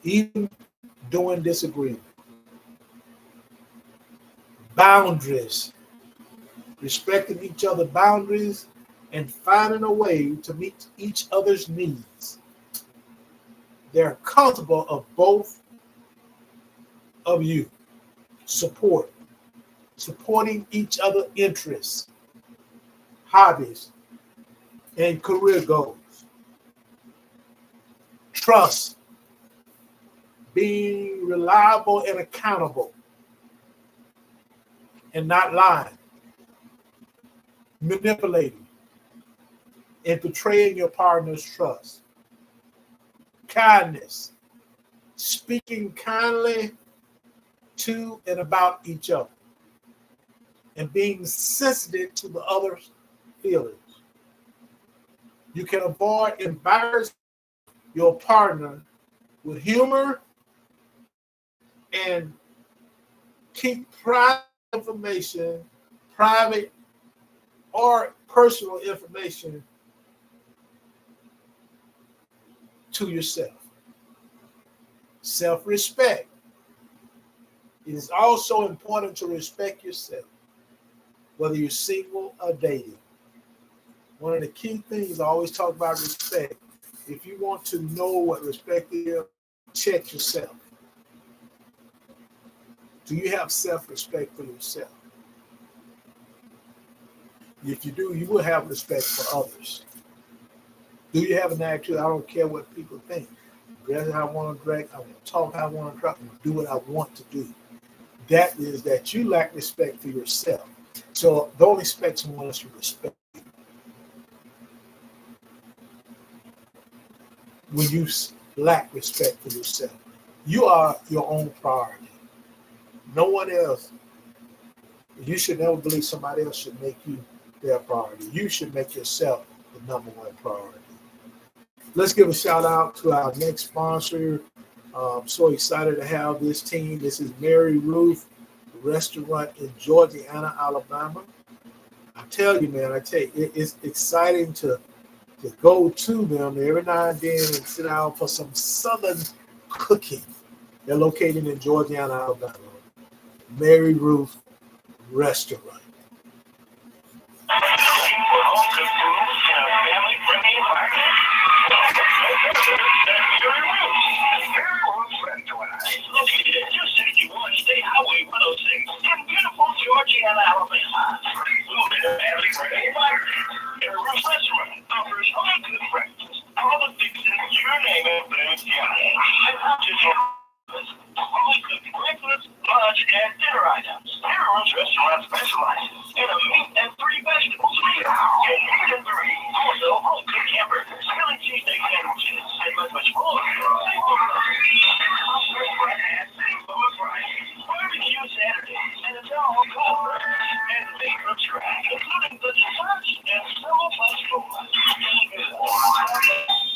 even during disagreement. Boundaries, respecting each other's boundaries and finding a way to meet each other's needs. They're comfortable of both of you. Supporting each other's interests, hobbies, and career goals. Trust, being reliable and accountable and not lying, manipulating, and betraying your partner's trust. Kindness, speaking kindly to and about each other, and being sensitive to the other's feelings. You can avoid embarrassing your partner with humor and keep private or personal information to yourself. Self-respect. It is also important to respect yourself, whether you're single or dating. One of the key things I always talk about respect. If you want to know what respect is, check yourself. Do you have self-respect for yourself? If you do, you will have respect for others. Do you have an attitude? I don't care what people think. Dress how I want to dress. I'm going to talk how I want to talk. I'm going to do what I want to do. That is that you lack respect for yourself. So don't expect someone else to respect you. When you lack respect for yourself, you are your own priority. No one else. You should never believe somebody else should make you their priority. You should make yourself the number one priority. Let's give a shout out to our next sponsor. I'm so excited to have this team. This is Mary Ruth Restaurant in Georgiana, Alabama. I tell you, it's exciting to go to them every now and then and sit down for some Southern cooking. They're located in Georgiana, Alabama. Mary Ruth Restaurant. Located at 261 State Highway 106 in beautiful Georgiana, Alabama. Located at Family Friendly Environment. Their restaurant offers home cooked breakfast, all the fixings you name it, food, and not just home cooked breakfast, lunch, and dinner items. Heroes Restaurant specializes in a meat and 3 vegetables meal. Get meat and 3. Also, home cooked hamburgers, Philly cheesesteak sandwiches, and much more. Barbecue Saturdays, and it's all cold and made from scratch, including the desserts and so much more.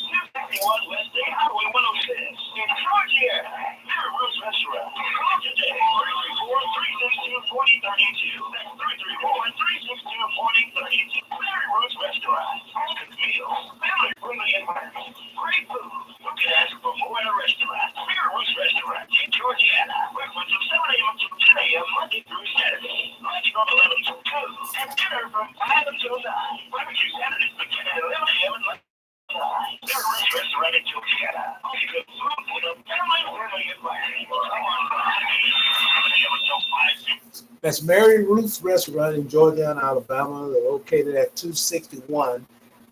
261 West State Highway 106 in Georgiana. Mary Ruth's Restaurant. Call today, 334-362-4032. That's 334-362-4032. Mary Ruth's Restaurant. Home-cooked meals, family-friendly environment, great food. You can ask for more in a restaurant. Mary Ruth's Restaurant in Georgiana. Breakfast from 7 a.m. to 10 a.m. Monday through Saturday. Lunch from 11 to 2. And dinner from 5 until 9. Barbecue Saturdays begin at 11 a.m. and lunch. Mary Ruth's Restaurant in Georgiana. You can food with a family-friendly environment. That's Mary Ruth's Restaurant in Georgiana, Alabama. They're located at 261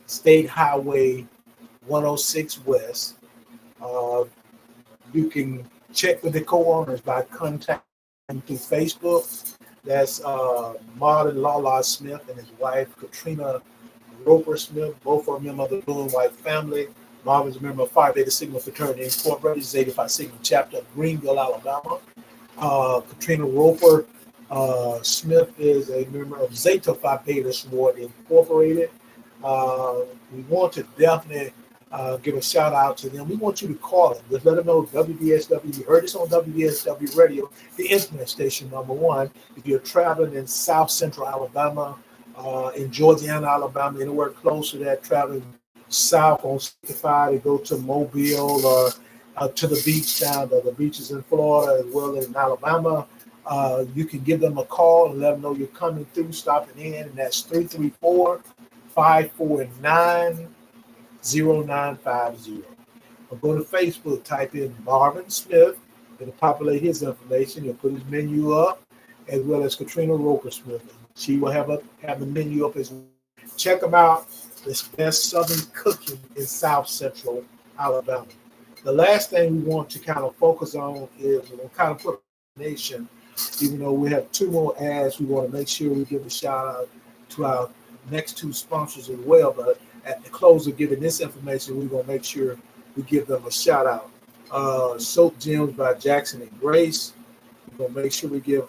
State Highway 106 West. You can check with the co-owners by contacting them through Facebook. That's Marlon Lala Smith and his wife, Katrina Roper Smith. Both of them are the Blue and White family. Marlon is a member of Phi Beta Sigma Fraternity Incorporated, Zeta Phi Sigma Chapter of Greenville, Alabama. Katrina Roper Smith is a member of Zeta Phi Beta Sorority Incorporated. We want to definitely give a shout out to them. We want you to call them. Just let them know WVSW. You heard this on WVSW Radio, the internet station #1. If you're traveling in South Central Alabama, in Georgiana, Alabama, anywhere close to that, traveling south on 65 to go to Mobile or to the beach down to the beaches in Florida as well as in Alabama, you can give them a call and let them know you're coming through, stopping in, and that's 334-549-0950. Or go to Facebook, type in Marvin Smith, it'll populate his information, he'll put his menu up, as well as Katrina Roper Smith. She will have the menu up as well. Check them out. This best Southern cooking in South Central Alabama. The last thing we want to kind of focus on is we're going to kind of put a nation, even though we have two more ads, we want to make sure we give a shout out to our next two sponsors as well. But at the close of giving this information, we're going to make sure we give them a shout out. Soap Gems by Jackson and Grace. We're going to make sure we give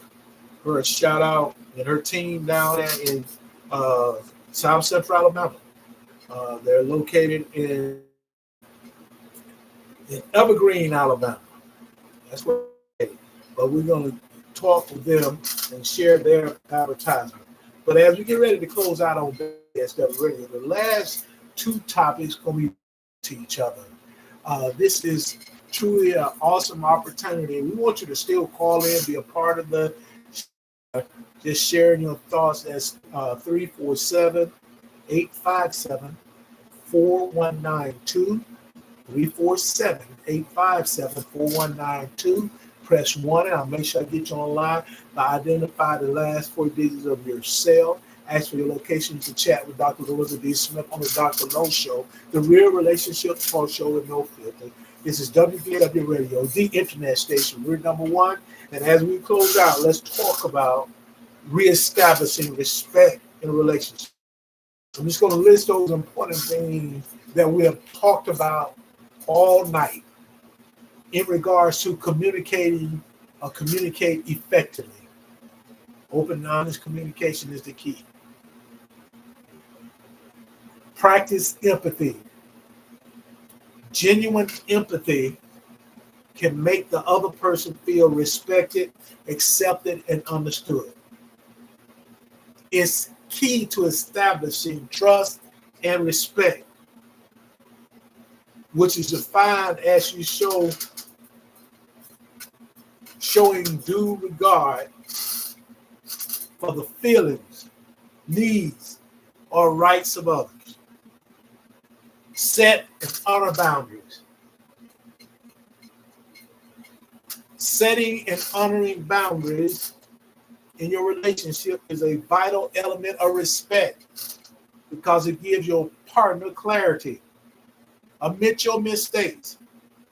her a shout out and her team down there in South Central Alabama. They're located in Evergreen, Alabama. That's where they're located. But we're going to talk with them and share their advertisement. But as we get ready to close out on WVSW Radio, the last two topics are going to be to each other. This is truly an awesome opportunity. We want you to still call in, be a part of the just sharing your thoughts. That's 347-857-4192, 347-857-4192. Press 1 and I'll make sure I get you online. Identify the last 4 digits of your cell. Ask for your location. You can chat with Dr. Elizabeth D. Smith on the Dr. No Show, the real relationship talk show with no filter. This is WVSW Radio, the internet station. We're number one. And as we close out, let's talk about reestablishing respect in a relationship. I'm just going to list those important things that we have talked about all night in regards to communicating or communicate effectively. Open and honest communication is the key. Practice empathy. Genuine empathy can make the other person feel respected, accepted, and understood. It's key to establishing trust and respect, which is defined as you showing due regard for the feelings, needs, or rights of others. Set and honor boundaries. Setting and honoring boundaries in your relationship is a vital element of respect because it gives your partner clarity. Admit your mistakes.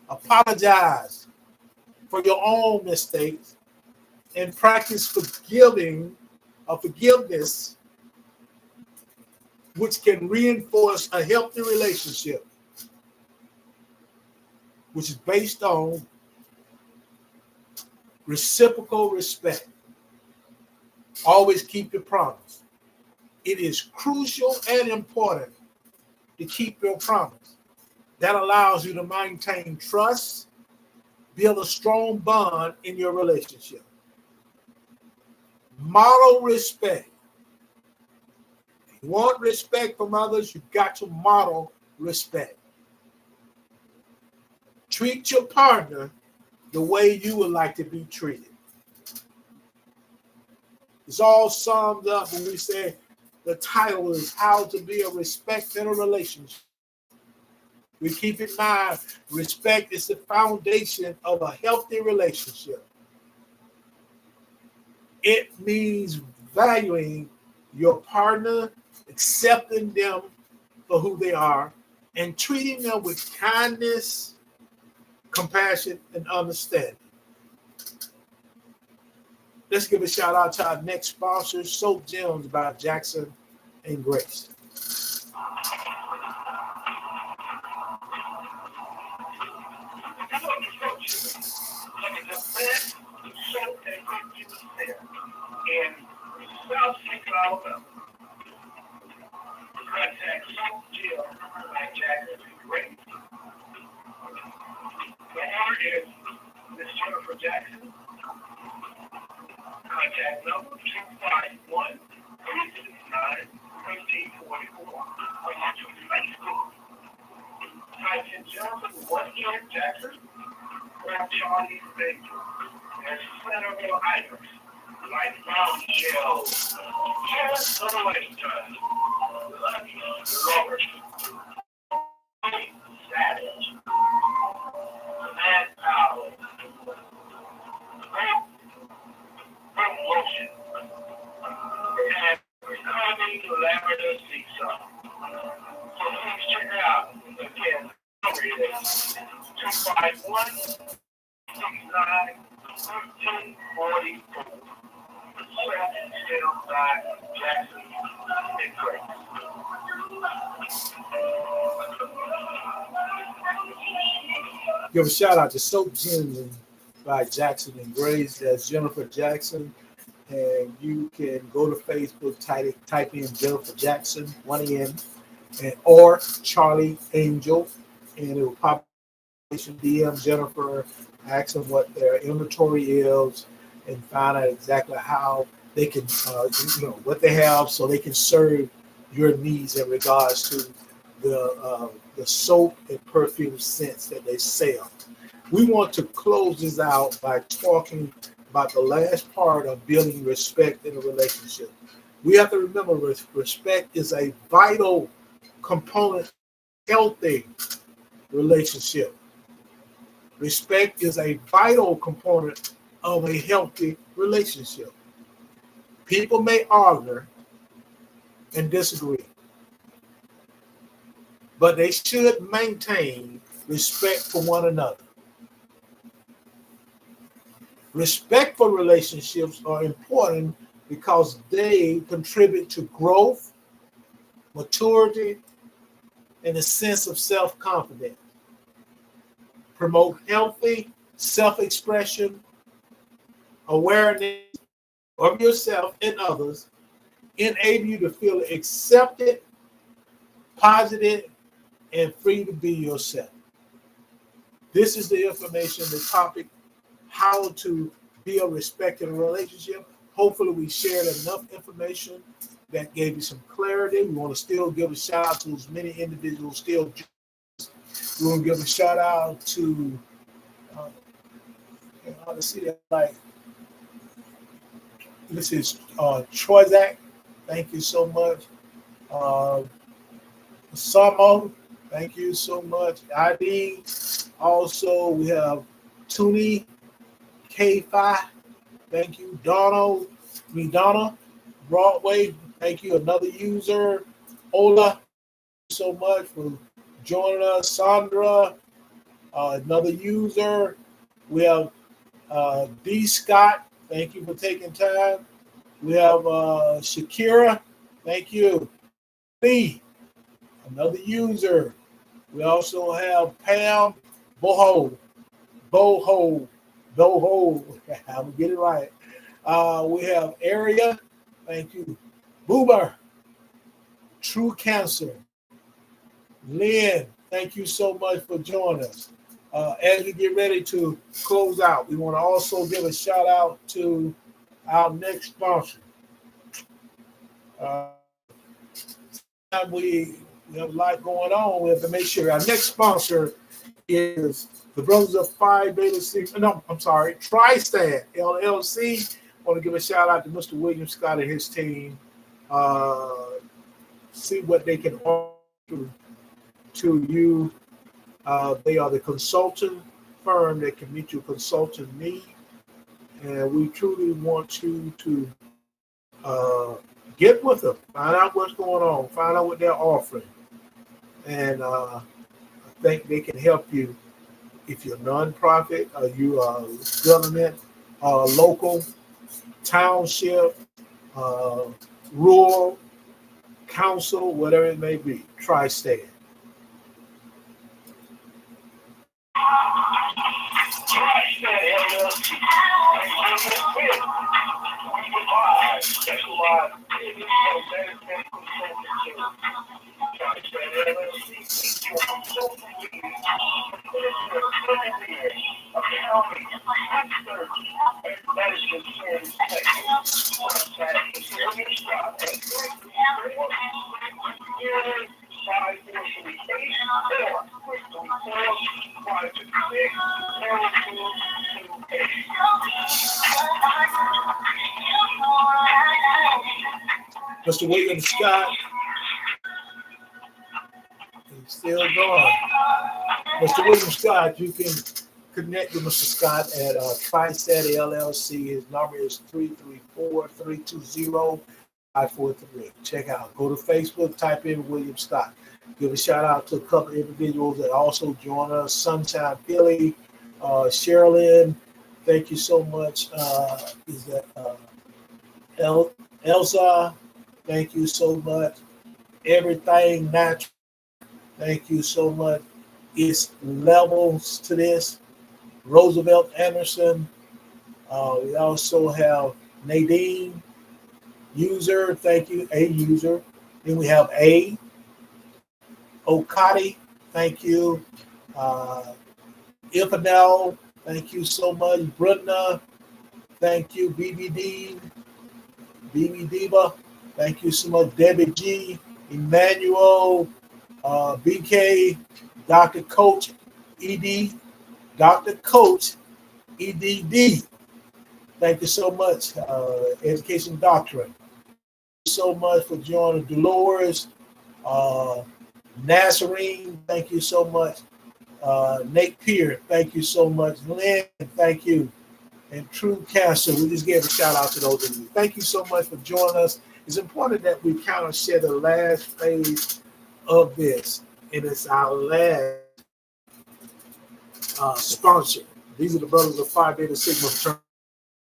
Apologize for your own mistakes and practice forgiveness, which can reinforce a healthy relationship, which is based on reciprocal respect. Always keep your promise. It is crucial and important to keep your promise. That allows you to maintain trust, build a strong bond in your relationship. Model respect. If you want respect from others, you've got to model respect. Treat your partner the way you would like to be treated. It's all summed up when we say the title is How to Be a Respect in a Relationship. We keep in mind, respect is the foundation of a healthy relationship. It means valuing your partner, accepting them for who they are, and treating them with kindness, compassion, and understanding. Let's give a shout out to our next sponsor, Soap Gems by Jackson and Grace. In South Central Alabama, contact Soap Gems by Jackson and Grace. The owner is Ms. Jennifer Jackson. Contact number 251-369-1344. Or use Facebook Jennifer Washington Jackson, or Charlie Baker, and several items like mountain shells, just the lifetime. Robert, Savage, Matt Powell, Frank Motion, and Coming to Labrador Seesaw. So please check it out. Again, number is 251 69 1344. Still by Jackson and Grace. Give a shout out to Soap Gin by Jackson and Grace. That's Jennifer Jackson. And you can go to Facebook, type in Jennifer Jackson, 1 N, and or Charlie Angel, and it will pop up. DM Jennifer, ask them what their inventory is, and find out exactly how they can, what they have, so they can serve your needs in regards to the soap and perfume scents that they sell. We want to close this out by talking about the last part of building respect in a relationship. We have to remember respect is a vital component of a healthy relationship. Respect is a vital component of a healthy relationship. People may argue and disagree, but they should maintain respect for one another. Respectful relationships are important because they contribute to growth, maturity, and a sense of self-confidence. Promote healthy self-expression, awareness of yourself and others, enable you to feel accepted, positive, and free to be yourself. This is the information, the topic, how to build respect in a relationship. Hopefully we shared enough information that gave you some clarity. We want to still give a shout out to as many individuals still. We want to give a shout out to let's see that, like, this is Troyzak. Thank you so much. Samo, thank you so much. ID. Also, we have Tuni K5. Thank you. Donna Broadway. Thank you. Another user. Ola, thank you so much for joining us. Sandra, another user. We have D. Scott. Thank you for taking time. We have Shakira. Thank you. Lee, another user. We also have Pam Boho. I'm going to get it right. We have Area. Thank you. Boomer. True Cancer. Lynn, thank you so much for joining us. As we get ready to close out, we want to also give a shout out to our next sponsor. We have a lot going on. We have to make sure our next sponsor is the Brothers of Phi Beta Sigma. No, I'm sorry, Tristat LLC. I want to give a shout out to Mr. William Scott and his team. See what they can offer to you. They are the consultant firm that can meet your consultant need. And we truly want you to get with them, find out what's going on, find out what they're offering. And I think they can help you if you're nonprofit, or you are government, local, township, rural, council, whatever it may be. Tri-State. Mr. William Scott is still gone. Mr. William Scott, you can connect with Mr. Scott at TriStat LLC. His number is 334-320-543. Check out. Go to Facebook, type in William Scott. Give a shout out to a couple of individuals that also join us. Sunshine Philly, Sherilyn, thank you so much. Is that Elsa? Thank you so much. Everything Natural, thank you so much. It's levels to this. Roosevelt Anderson. We also have Nadine, user, thank you, a user. Then we have A. Okati, thank you. Ifanel, thank you so much. Brudna, thank you. BB Diva, thank you so much. Debbie G, Emmanuel, BK, Dr. Coach, ED, Dr. Coach, EDD. Thank you so much. Education Doctorate. Thank you so much for joining. Dolores, Nazarene, thank you so much. Nate Peer, thank you so much. Lynn, thank you. And True Castle, we just gave a shout out to those of you. Thank you so much for joining us. It's important that we kind of share the last phase of this, and it's our last sponsor. These are the brothers of Phi Beta Sigma Fraternity.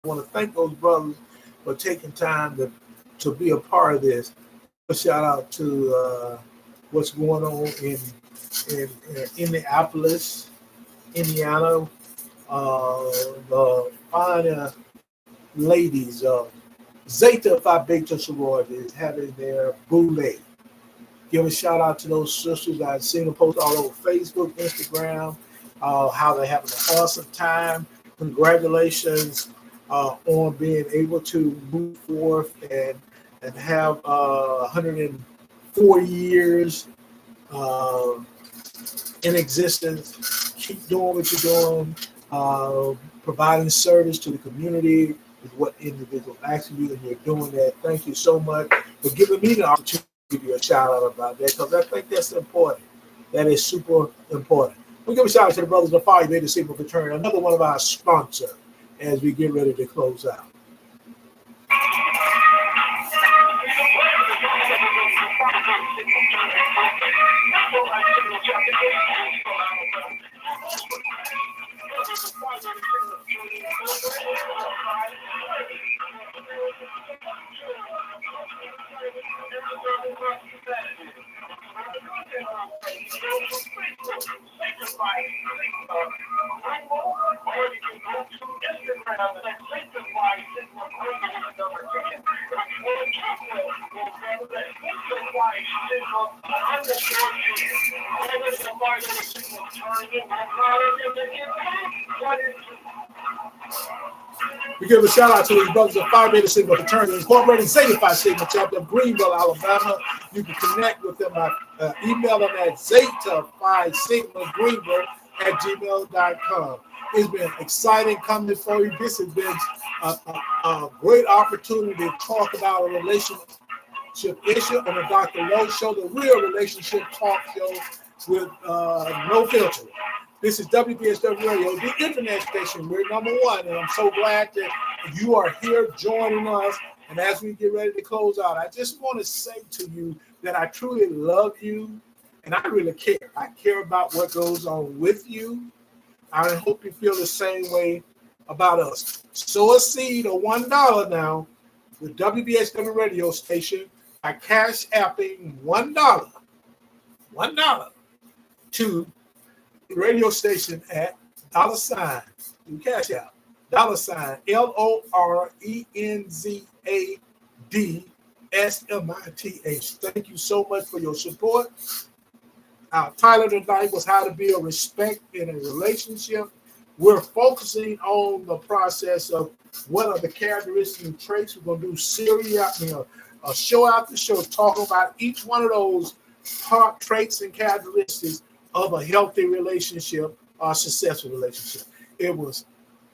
I want to thank those brothers for taking time to be a part of this. A shout out to what's going on in Indianapolis, Indiana. The fine ladies of Zeta Phi Beta sorority is having their boule. Give a shout out to those sisters. I've seen them post all over Facebook, Instagram, how they're having an awesome time. Congratulations on being able to move forth and have 104 years in existence. Keep doing what you're doing. Providing service to the community is what individuals ask you, and you're doing that. Thank you so much for giving me the opportunity to give you a shout out about that, because I think that's important. That is super important. We give a shout out to the brothers of Phi Beta Sigma Fraternity, another one of our sponsors, as we get ready to close out. We give a shout out to these brothers of Phi Beta Sigma Fraternity, Incorporated Zeta Phi Sigma chapter of Greenville, Alabama. You can connect with them by email them at ZetaPhiSigmaGreenville@gmail.com. It's been exciting coming for you. This has been a great opportunity to talk about a relationship issue on the Dr. Lowe Show, the real relationship talk show with no filter. This is WVSW Radio, the internet station. We're number one, and I'm so glad that you are here joining us. And as we get ready to close out, I just want to say to you that I truly love you, and I really care. I care about what goes on with you. I hope you feel the same way about us. Sow a seed of $1 now with WVSW Radio Station by cash apping $1 to the radio station at $, you cash out, $LORENZADSMITH. Thank you so much for your support. Our title tonight was how to build respect in a relationship. We're focusing on the process of what are the characteristics and traits. We're going to do a show after show talking about each one of those top traits and characteristics of a healthy relationship or successful relationship. It was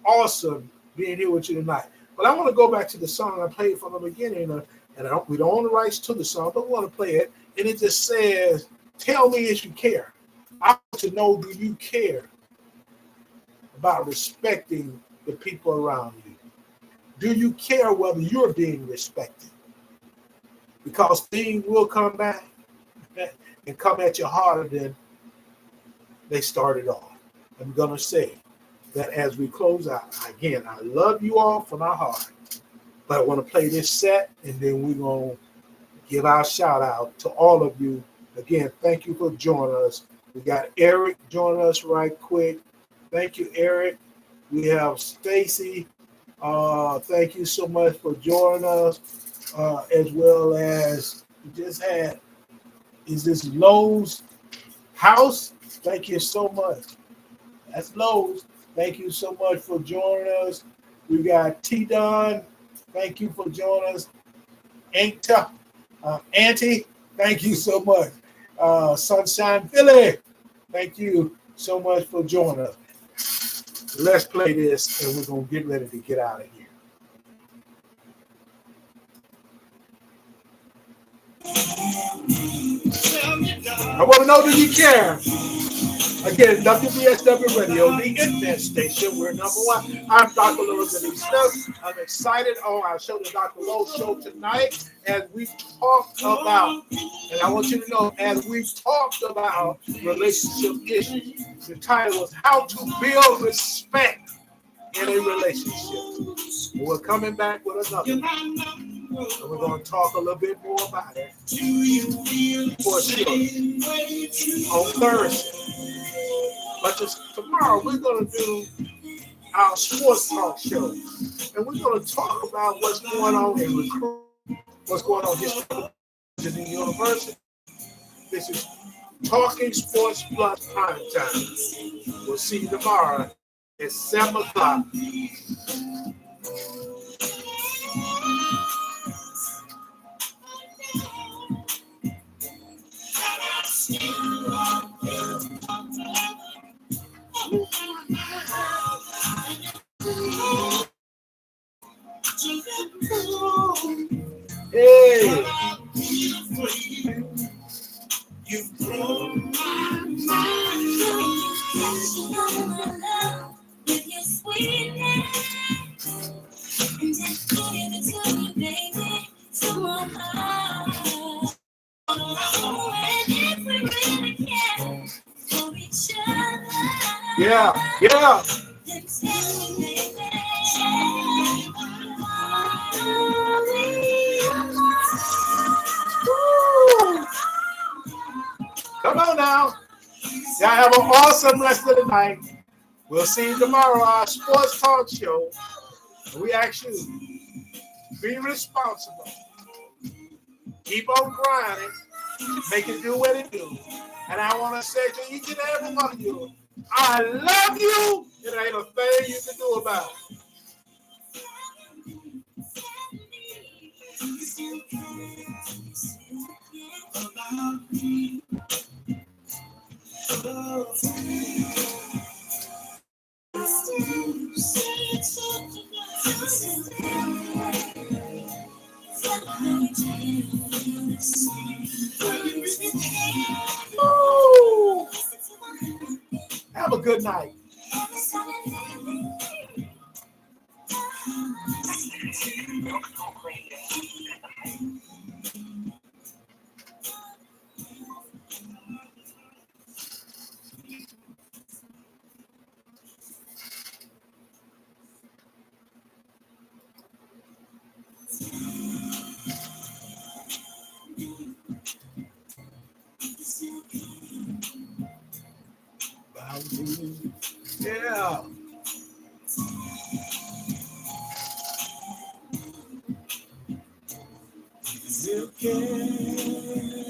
awesome being here with you tonight. But I want to go back to the song I played from the beginning, and we don't own the rights to the song, but we want to play it. And it just says, tell me if you care. I want to know, do you care about respecting the people around you? Do you care whether you're being respected? Because things will come back and come at you harder than they started off. I'm going to say that as we close out, again, I love you all from our heart, but I want to play this set, and then we're going to give our shout out to all of you. Again, thank you for joining us. We got Eric joining us right quick. Thank you, Eric. We have Stacy. Thank you so much for joining us, as well as we just had, is this Lowe's House? Thank you so much. That's Lowe's. Thank you so much for joining us. We got T-Don. Thank you for joining us. Auntie, thank you so much. Sunshine Philly, thank you so much for joining us. Let's play this, and we're going to get ready to get out of here. I want to know, do you care? Again, WVSW Radio, the internet station. We're number one. I'm Dr. Lewis and Smith. I'm excited on our show, the Dr. Lowe Show tonight, as we talked about, and I want you to know, as we talked about relationship issues, the title was How to Build Respect in a Relationship. We're coming back with another one, and we're going to talk a little bit more about it for sure on Thursday. But tomorrow we're going to do our sports talk show, and we're going to talk about what's going on in recruitment, what's going on in the university. This is Talking Sports Plus Prime Time. We'll see you tomorrow at 7 o'clock. Hey, you blow my mind with your sweetness, and just give it to me, baby. So and if we really care for each other, yeah. Then tell me, baby. Come on now. Y'all have an awesome rest of the night. We'll see you tomorrow on our sports talk show. We ask you, be responsible. Keep on grinding. Make it do what it do. And I want to say to each and every one of you, I love you. It ain't a thing you can do about it. Ooh. Have a good night. Yeah. You can.